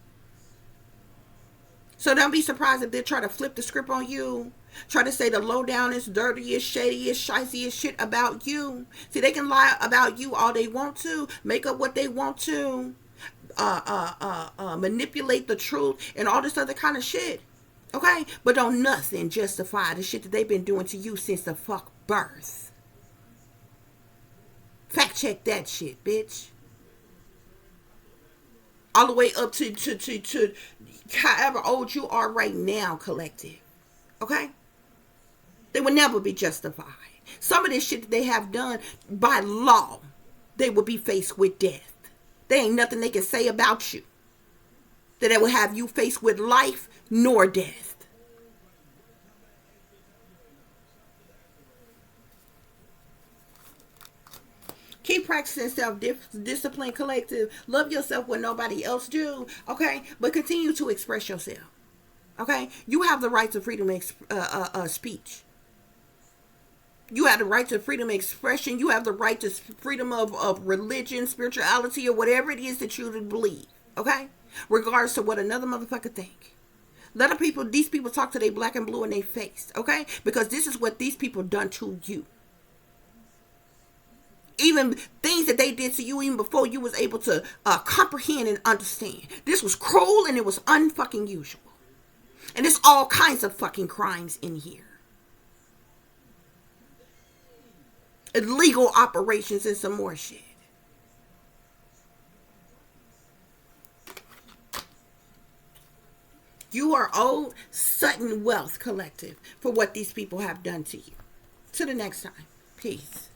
so don't be surprised if they try to flip the script on you. Try to say the low downest, dirtiest, shadiest, shiciest shit about you. See, they can lie about you all they want to, make up what they want to, manipulate the truth and all this other kind of shit. Okay? But don't nothing justify the shit that they've been doing to you since the fuck birth. Fact check that shit, bitch. All the way up to however old you are right now, collective. Okay? They will never be justified. Some of this shit that they have done by law, they will be faced with death. There ain't nothing they can say about you that will have you faced with life nor death. Keep practicing self-discipline, collective. Love yourself when nobody else do. Okay? But continue to express yourself. Okay? You have the right to freedom of speech. You have the right to freedom of expression. You have the right to freedom of religion, spirituality, or whatever it is that you believe. Okay? Regardless to what another motherfucker think. Let these people talk to their black and blue in their face. Okay? Because this is what these people done to you. Even things that they did to you even before you was able to comprehend and understand. This was cruel and it was unfucking usual. And there's all kinds of fucking crimes in here. Illegal operations and some more shit. You are owed Sutton Wealth Collective for what these people have done to you. Till the next time. Peace.